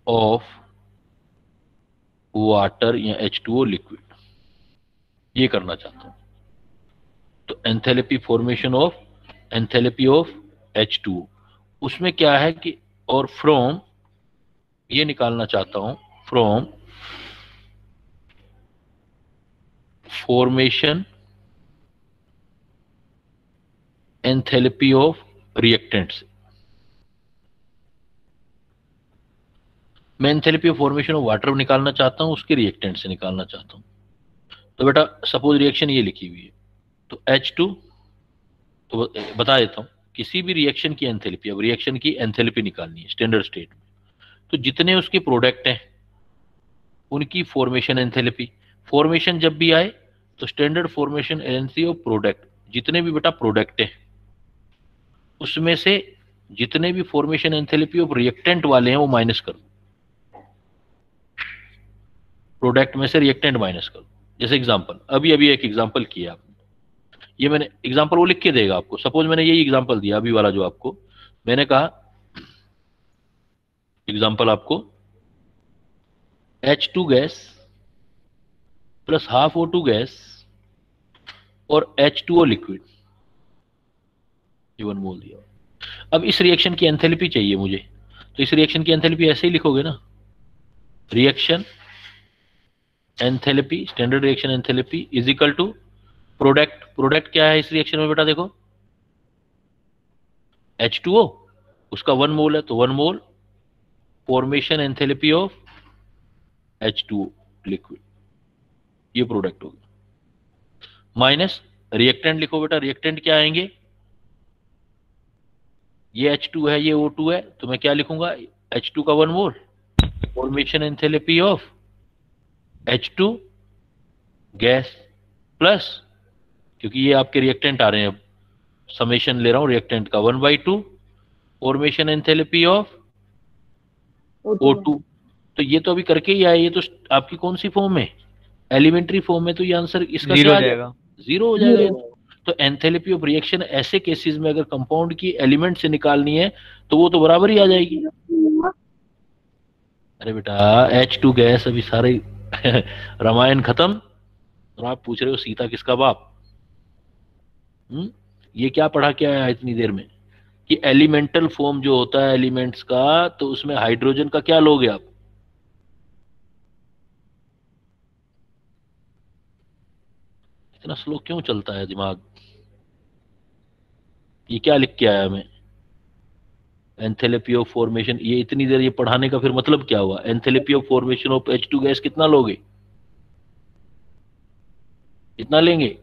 ऑफ वाटर या H2O लिक्विड, ये करना चाहता हूं। तो एंथैल्पी ऑफ H2O, उसमें क्या है कि और फ्रॉम ये निकालना चाहता हूं, from formation enthalpy of reactant से। मैं enthalpy of formation of water निकालना चाहता हूं, उसके रिएक्टेंट से निकालना चाहता हूं। तो बेटा सपोज रिएक्शन ये लिखी हुई है, तो H2, तो बता देता हूं किसी भी रिएक्शन की एंथैल्पी, अब रिएक्शन की एंथैल्पी निकालनी है स्टैंडर्ड स्टेट में, तो जितने उसके प्रोडक्ट हैं उनकी फॉर्मेशन एंथैल्पी, फॉर्मेशन जब भी आए तो standard formation energy of product, जितने भी बेटा प्रोडक्ट हैं उसमें से जितने भी फॉर्मेशन एंथैल्पी ऑफ रिएक्टेंट वाले हैं वो माइनस कर दो, प्रोडक्ट में से रिएक्टेंट माइनस कर दो। जैसे एग्जांपल अभी एक एग्जांपल किया आपने, ये मैंने एग्जांपल वो लिख के देगा आपको। सपोज मैंने यही एग्जांपल दिया अभी वाला जो आपको मैंने कहा, एग्जांपल आपको H2 gas plus half O2 gas और H2O लिक्विड, ये 1 मोल दिया। अब इस रिएक्शन की एंथैल्पी चाहिए मुझे, तो इस रिएक्शन की एंथैल्पी ऐसे ही लिखोगे ना, reaction enthalpy, standard reaction enthalpy is equal to product क्या है इस रिएक्शन में बेटा, देखो H2O, उसका 1 मोल है तो 1 mole formation enthalpy of H2O liquid, ये प्रोडक्ट हो गया। माइनस रिएक्टेंट लिखो बेटा, रिएक्टेंट क्या आएंगे, ये H2 है ये O2 है, तो मैं क्या लिखूंगा, H2 का 1 mole formation enthalpy of H2 gas plus, क्योंकि ये आपके रिएक्टेंट आ रहे हैं, समेशन ले रहा हूं रिएक्टेंट का, 1/2 फॉर्मेशन एंथैल्पी ऑफ O2। तो ये तो अभी करके ही आया, ये तो आपकी कौन सी फॉर्म है, एलिमेंट्री फॉर्म में, तो ये आंसर इसका क्या हो जाएगा, 0 हो जाएगा। तो एंथैल्पी ऑफ रिएक्शन ऐसे केसेस में अगर कंपाउंड की एलिमेंट से निकालनी है तो वो तो बराबर ही आ जाएगी। अरे बेटा H2 गैस, अभी सारे रामायण खत्म और आप पूछ रहे हो सीता किसका बाप। ये क्या पढ़ा क्या है इतनी देर में कि एलिमेंटल फॉर्म जो होता है एलिमेंट्स का, तो उसमें हाइड्रोजन का क्या लोगे आप, इतना स्लो क्यों चलता है दिमाग। ये क्या लिख के आया मैं, एंथैल्पी ऑफ फॉर्मेशन, ये इतनी देर ये पढ़ाने का फिर मतलब क्या हुआ, enthalpy of formation of H2 gas कितना लोगे, कितना लेंगे,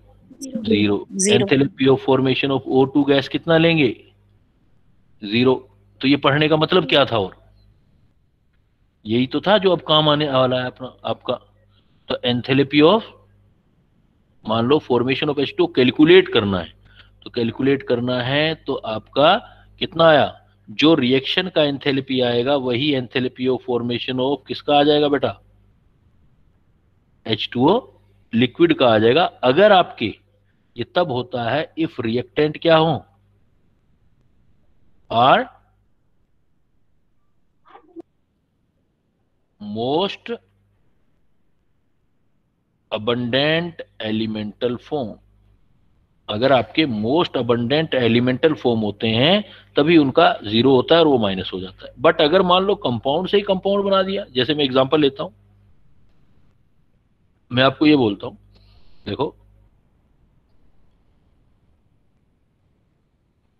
0। Enthalpy of formation of O2 gas कितना लेंगे, 0। तो ये पढ़ने का मतलब क्या था, और यही तो था जो अब काम आने वाला है अपना आपका। तो एंथैल्पी ऑफ, मान लो फॉर्मेशन ऑफ H2 कैलकुलेट करना है, तो कैलकुलेट करना है तो आपका कितना आया, जो रिएक्शन का एंथैल्पी आएगा वही एंथैल्पी ऑफ फॉर्मेशन ऑफ किसका आ जाएगा बेटा, H2O लिक्विड का आ जाएगा। अगर आपके, ये तब होता है इफ रिएक्टेंट क्या हो, are most abundant elemental form, अगर आपके मोस्ट अबंडेंट एलिमेंटल फॉर्म होते हैं तभी उनका 0 होता है और वो माइनस हो जाता है। बट अगर मान लो कंपाउंड से ही कंपाउंड बना दिया, जैसे मैं एग्जांपल लेता हूं, मैं आपको ये बोलता हूं, देखो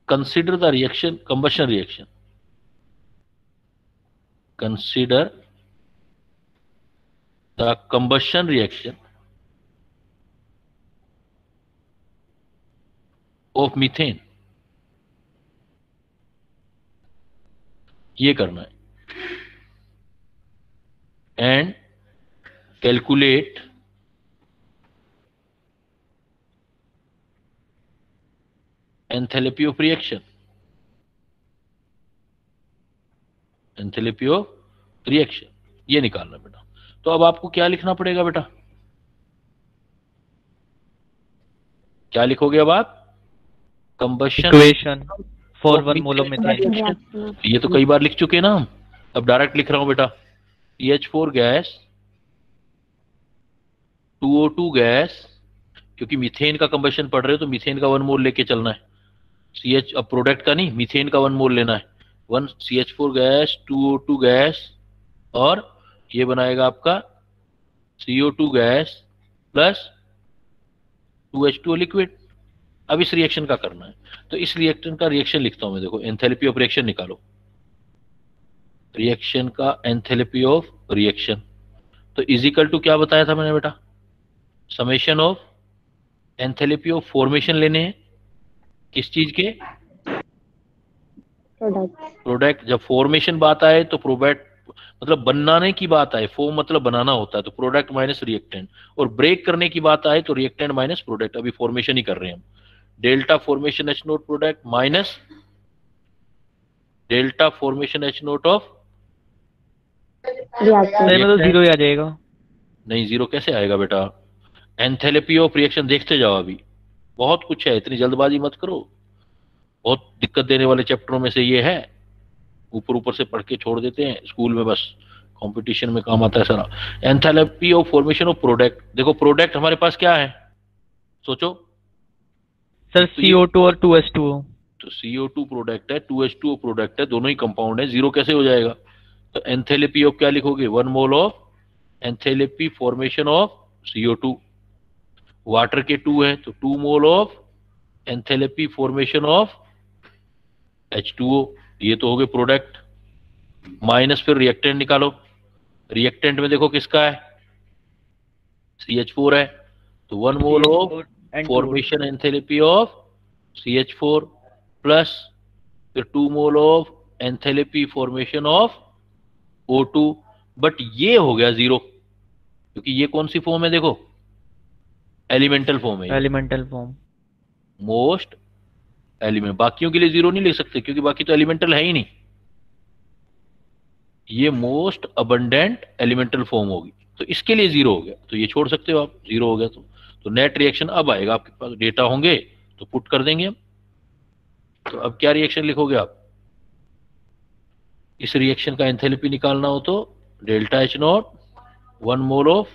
consider the reaction, combustion reaction, consider the combustion reaction of methane, ये करना है, and calculate enthalpy of reaction, enthalpy of reaction ये निकालना बेटा। तो अब आपको क्या लिखना पड़ेगा बेटा, क्या लिखोगे अब आप, combustion equation for 1 mole of methane. ये तो कई बार लिख चुके हैं ना हम, अब डायरेक्ट लिख रहा हूं बेटा, CH4 गैस, 2O2 गैस, क्योंकि मीथेन का कंबशन पढ़ रहे हो तो मीथेन का 1 मोल लेके चलना है। CH अब प्रोडक्ट का नहीं, मीथेन का 1 मोल लेना है। 1 CH4 गैस, 2O2 गैस, और ये बनाएगा आपका CO2 gas plus 2H2O liquid. अब इस रिएक्शन का करना है, तो इस रिएक्शन का रिएक्शन लिखता हूं मैं, देखो एंथैल्पी ऑफ रिएक्शन निकालो। रिएक्शन का एंथैल्पी ऑफ रिएक्शन तो इजिकल टू क्या बताया था मैंने बेटा, summation of enthalpy of formation लेने हैं, किस चीज के, प्रोडक्ट। जब फॉर्मेशन बात आए तो प्रोडक्ट मतलब बनाने की बात आए, फॉर्म मतलब बनाना होता है, तो प्रोडक्ट माइनस रिएक्टेंट, और ब्रेक करने की बात आए तो रिएक्टेंट माइनस प्रोडक्ट। अभी फॉर्मेशन ही कर रहे हैं हम। Delta formation H note product minus delta formation H note of तो जीरो ही आ जाएगा। नहीं, जीरो कैसे आएगा बेटा, एंथैल्पी ऑफ रिएक्शन देखते जाओ, अभी बहुत कुछ है, इतनी जल्दबाजी मत करो। बहुत दिक्कत देने वाले चैप्टरों में से ये है, ऊपर ऊपर से पढ़ के छोड़ देते हैं स्कूल में, बस कंपटीशन में काम आता है सारा। Enthalpy of formation of product, देखो प्रोडक्ट हमारे पास क्या है, सोचो सर CO2 और 2H2O। तो CO2 प्रोडक्ट है, 2H2O प्रोडक्ट है, दोनों ही कंपाउंड है, जीरो कैसे हो जाएगा। तो एंथैल्पी ऑफ क्या लिखोगे, 1 mole of enthalpy formation of CO2, water के 2 है तो 2 mole of enthalpy formation of H2O, ये तो हो गए प्रोडक्ट। माइनस फिर रिएक्टेंट निकालो, रिएक्टेंट में देखो किसका है, CH4 है, तो 1 mole of formation enthalpy of CH4 plus फिर 2 mole of enthalpy formation of O2, but ये हो गया जीरो, क्योंकि ये कौन सी फॉर्म है, देखो एलिमेंटल फॉर्म है, एलिमेंटल फॉर्म, मोस्ट एलिमेंट। बाकियों के लिए जीरो नहीं लिख सकते क्योंकि बाकी तो एलिमेंटल है ही नहीं, ये मोस्ट अबंडेंट एलिमेंटल फॉर्म होगी, तो इसके लिए जीरो हो गया, तो ये छोड़ सकते हो आप, जीरो हो गया तो नेट रिएक्शन अब आएगा, आपके पास डेटा होंगे तो पुट कर देंगे हम। तो अब क्या रिएक्शन लिखोगे आप, इस रिएक्शन का एंथैल्पी निकालना हो तो delta H not 1 mole of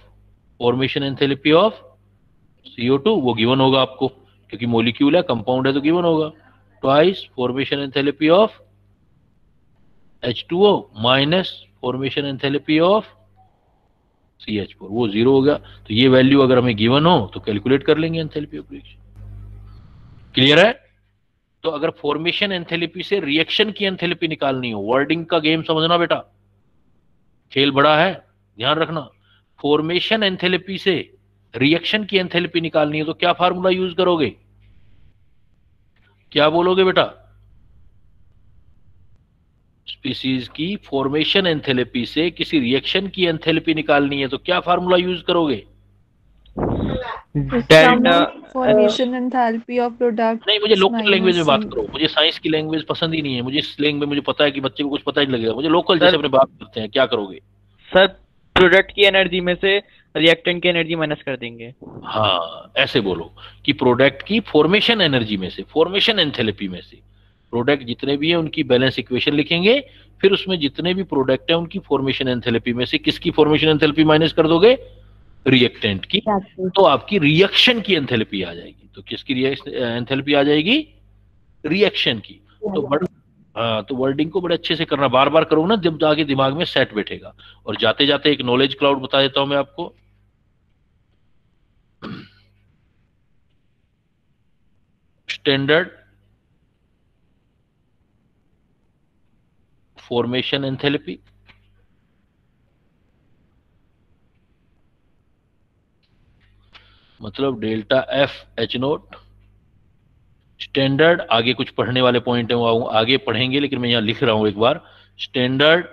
formation enthalpy of CO2, वो गिवन होगा आपको क्योंकि मॉलिक्यूल है, कंपाउंड है तो गिवन होगा, twice formation enthalpy of H2O minus formation enthalpy of CH4, वो जीरो हो गया। तो ये वैल्यू अगर हमें गिवन हो तो कैलकुलेट कर लेंगे एंथैल्पी ऑफ रिएक्शन। क्लियर है। तो अगर फॉर्मेशन एंथैल्पी से रिएक्शन की एंथैल्पी निकालनी हो, वर्डिंग का गेम समझना बेटा, खेल बड़ा है, ध्यान रखना। फॉर्मेशन एंथैल्पी से रिएक्शन की एंथैल्पी निकालनी है तो क्या फार्मूला यूज करोगे, क्या बोलोगे बेटा, स्पीसीज की फॉर्मेशन एंथैल्पी से किसी रिएक्शन की एंथैल्पी निकालनी है तो क्या फार्मूला यूज करोगे, delta formation enthalpy of product. नहीं, मुझे लोकल लैंग्वेज में बात करो, मुझे साइंस की लैंग्वेज पसंद ही नहीं है, मुझे इस लैंग्वेज में मुझे पता है कि बच्चे को कुछ पता ही नहीं लगेगा, मुझे लोकल जैसे अपने बात करते हैं, क्या करोगे सर, प्रोडक्ट की एनर्जी में से रिएक्टेंट की एनर्जी माइनस कर देंगे। हाँ, ऐसे बोलो कि प्रोडक्ट की फॉर्मेशन एनर्जी में से, फॉर्मेशन एंथैल्पी में से प्रोडक्ट जितने भी है उनकी बैलेंस इक्वेशन लिखेंगे, फिर उसमें जितने भी प्रोडक्ट है उनकी फॉर्मेशन एंथैल्पी में से किसकी फॉर्मेशन एंथैल्पी माइनस कर दोगे, रिएक्टेंट की, तो आपकी रिएक्शन की एंथैल्पी आ जाएगी। तो किसकी एंथैल्पी आ जाएगी, रिएक्शन की। तो वर्डिंग को बड़े अच्छे से करना, बार बार करो ना, जब जाके दिमाग में सेट बैठेगा। और जाते जाते एक नॉलेज क्लाउड बता देता हूं मैं आपको, स्टैंडर्ड फॉर्मेशन एंथैल्पी, मतलब delta F H note standard. आगे कुछ पढ़ने वाले पॉइंट है वो आगे पढ़ेंगे, लेकिन मैं यहां लिख रहा हूं एक बार, standard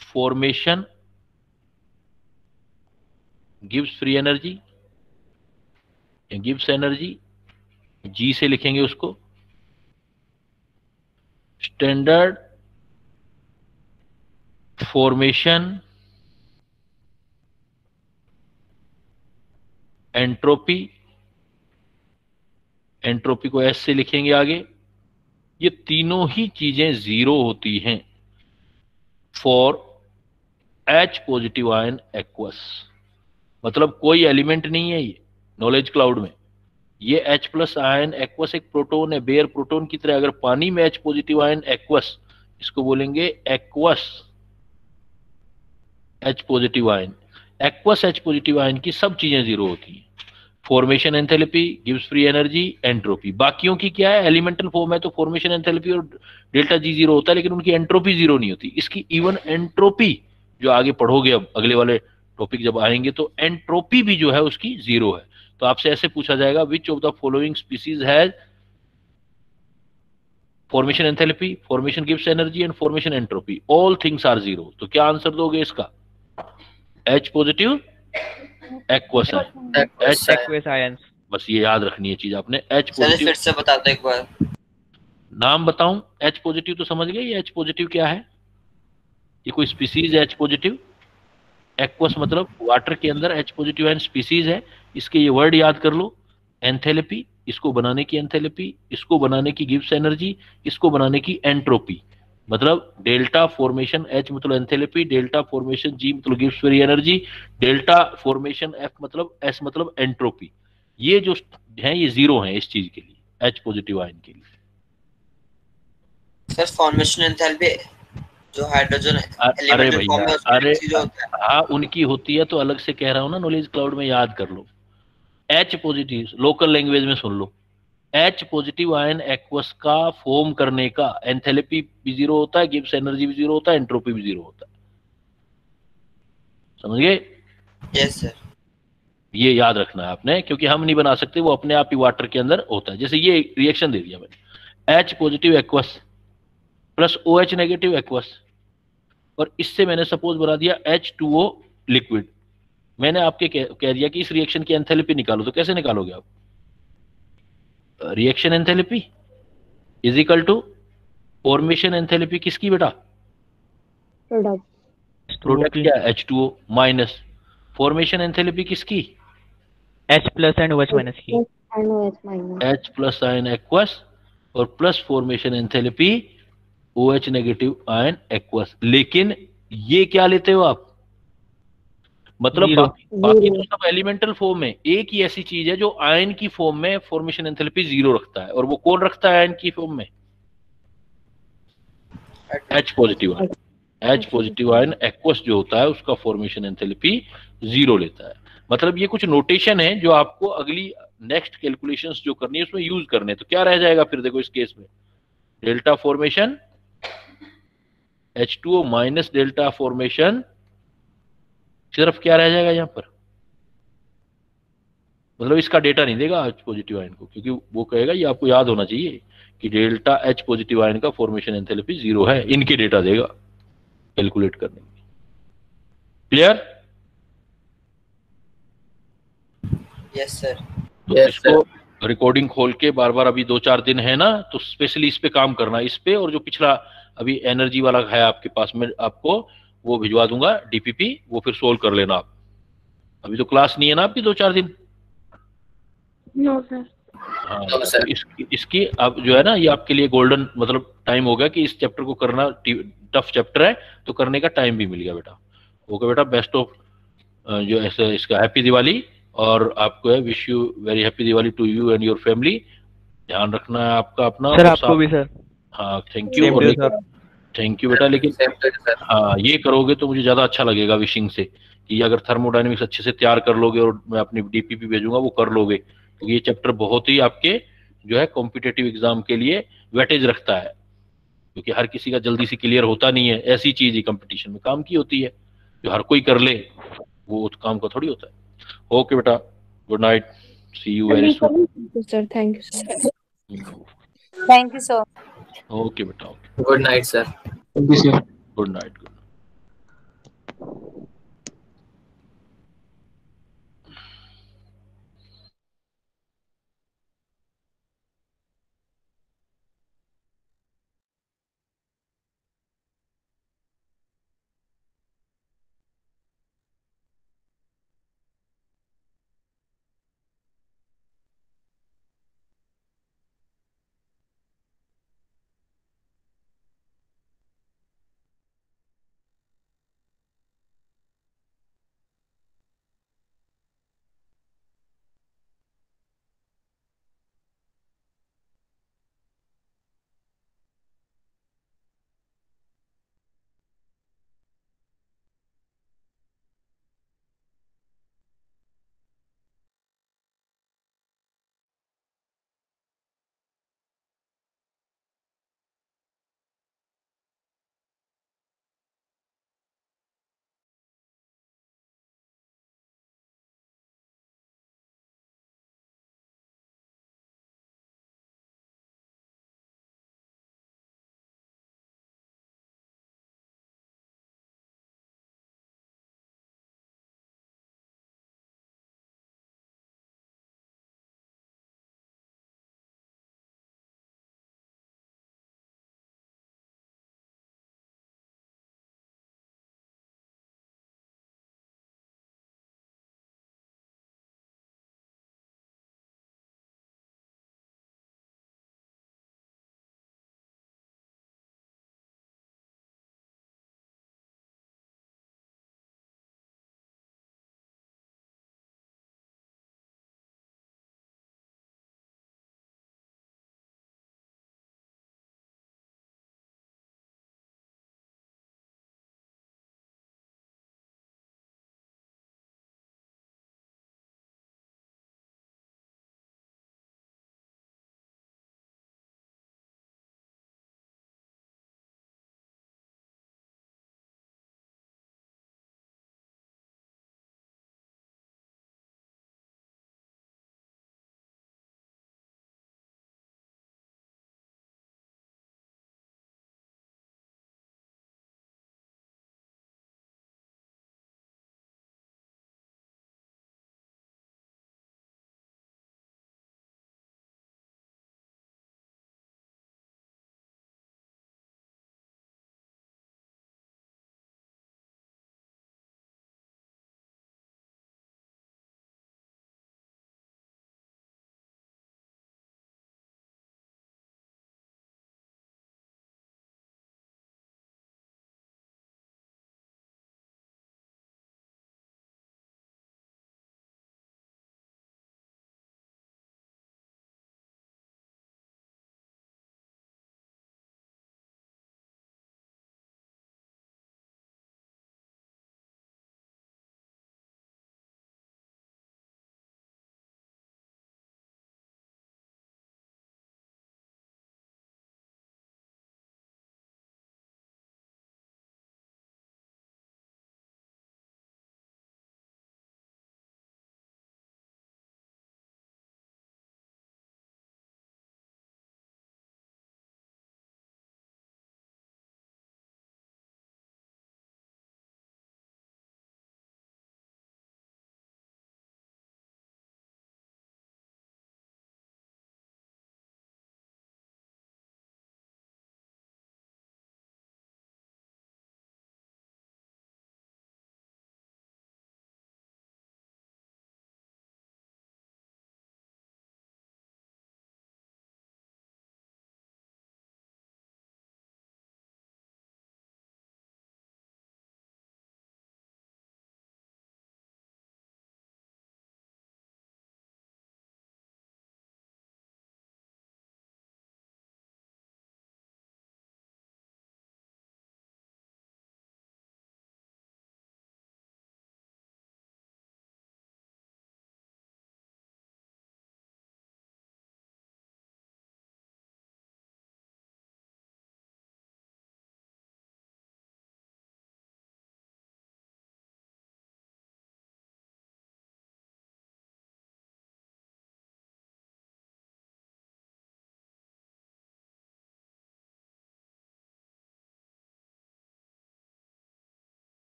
formation gives free energy, gives energy, G से लिखेंगे उसको, स्टैंडर्ड फॉर्मेशन एंट्रोपी, एंट्रोपी को S से लिखेंगे आगे। ये तीनों ही चीजें जीरो होती हैं for H positive ion aqueous, मतलब कोई एलिमेंट नहीं है ये नॉलेज क्लाउड में। ये H प्लस आयन एक्वस एक प्रोटोन है, बेयर प्रोटोन की तरह। अगर पानी में H पॉजिटिव आयन एक्वस, इसको बोलेंगे aqueous H positive ion. Aqueous H positive ion की सब चीजें जीरो होती हैं। Formation enthalpy, gives free energy, entropy. बाकियों की क्या है, एलिमेंटल फॉर्म है तो फॉर्मेशन एंथैल्पी और डेल्टा जी जीरो होता है, लेकिन उनकी एंट्रोपी जीरो नहीं होती। इसकी इवन एंट्रोपी जो आगे पढ़ोगे, अब अगले वाले टॉपिक जब आएंगे तो एंट्रोपी भी जो है उसकी जीरो है। तो आपसे ऐसे पूछा जाएगा, which of the following species has formation enthalpy, formation गिव्स energy and formation entropy, all things are zero. तो क्या आंसर दोगे इसका? H positive aqueous ion. बस ये याद रखनी है चीज आपने। H पॉजिटिव फिर से बता दो एक बार, नाम बताऊं? H पॉजिटिव तो समझ गए, ये H पॉजिटिव क्या है? ये कोई स्पीसीज है H पॉजिटिव। एक्वस मतलब वाटर के अंदर H पॉजिटिव आयन स्पीसीज है। इसके ये वर्ड याद कर लो, एंथैल्पी, इसको बनाने की एंथैल्पी, इसको बनाने की गिव्स एनर्जी, इसको बनाने की एंट्रोपी। मतलब डेल्टा फॉर्मेशन H मतलब एंथैल्पी, डेल्टा फॉर्मेशन G मतलब gives free energy, delta formation F मतलब S मतलब एंट्रोपी। ये जो है ये जीरो है इस चीज के लिए, H पॉजिटिव आयन के लिए। सर फॉर्मेशन एंथैल्पी जो हाइड्रोजन अरे भैया, अरे हाँ उनकी होती है तो अलग से कह रहा हूँ ना, नॉलेज क्लाउड में याद कर लो। H पॉजिटिव लोकल लैंग्वेज में सुन लो, H पॉजिटिव आयन एक्वस का फॉर्म करने का एंथैल्पी भी जीरो होता है, गिव्स एनर्जी भी जीरो होता है, एंट्रोपी भी जीरो होता है। समझ गए? Yes sir. ये याद रखना है आपने, क्योंकि हम नहीं बना सकते, वो अपने आप ही वाटर के अंदर होता है। जैसे ये रिएक्शन दे दिया मैंने, H positive aqueous plus OH negative aqueous, और इससे मैंने सपोज बना दिया H2O लिक्विड। मैंने आपके कह दिया कि इस रिएक्शन की एंथैल्पी निकालो, तो कैसे निकालोगे आप? Reaction enthalpy is equal to formation enthalpy किसकी बेटा? प्रोडक्ट क्या है? H2O माइनस फॉर्मेशन एंथैल्पी किसकी? H plus and OH minus की। H प्लस आयन एक्वस और plus formation enthalpy OH negative ion aqueous. लेकिन ये क्या लेते हो आप? मतलब बाकी तो सब एलिमेंटल फॉर्म में, एक ही ऐसी चीज है जो आयन की फॉर्म में फॉर्मेशन एंथैल्पी जीरो रखता है, और वो कौन रखता है आयन की फॉर्म में? H positive ion. H positive ion aqueous जो होता है उसका फॉर्मेशन एंथैल्पी जीरो लेता है। मतलब ये कुछ नोटेशन है जो आपको अगली नेक्स्ट कैलकुलेशंस जो करनी है उसमें यूज करने। तो क्या रह जाएगा फिर देखो इस केस में, delta formation H2O minus delta formation, सिर्फ क्या रह जाएगा यहाँ पर? मतलब इसका डेटा नहीं देगा H पॉजिटिव आयन को, क्योंकि वो कहेगा, ये आपको याद होना चाहिए कि डेल्टा H पॉजिटिव आयन का फॉर्मेशन एंथैल्पी जीरो है, इनके डेटा देगा कैलकुलेट करने में। क्लियर? Yes sir. तो इसको रिकॉर्डिंग खोल के बार बार, अभी 2-4 दिन है ना, तो स्पेशली इस पे काम करना, इस पे। और जो पिछला अभी एनर्जी वाला है आपके पास में, आपको वो भिजवा दूंगा DPP, वो फिर सोल्व कर लेना आप। अभी तो क्लास नहीं है ना आपकी 2-4 दिन। No sir. हाँ तो इसकी अब जो है ना, ये आपके लिए गोल्डन मतलब टाइम होगा कि इस चैप्टर को करना। टफ चैप्टर है तो करने का टाइम भी मिल गया बेटा। ओके बेटा, बेस्ट ऑफ जो ऐसा इसका हैप्पी दिवाली, और आपको है wish you very happy Diwali to you and your family. ध्यान रखना है आपका अपना सर, आपको भी सर। हाँ थैंक यू थैंक यू बेटा। लेकिन हाँ ये करोगे तो मुझे ज्यादा अच्छा लगेगा विशिंग से, कि अगर थर्मोडायनेमिक्स अच्छे से तैयार कर लोगे और मैं अपनी DPP भेजूंगा वो कर लोगे, क्योंकि ये चैप्टर बहुत ही आपके जो है कॉम्पिटेटिव एग्जाम के लिए वेटेज रखता है, क्योंकि हर किसी का जल्दी से क्लियर होता नहीं है। ऐसी चीज ही कंपटीशन में काम की होती है, जो हर कोई कर ले वो काम का थोड़ी होता है। ओके बेटा, good night, see you very soon sir. Thank you sir. Thank you sir. Okay बेटा, good night sir. Good night.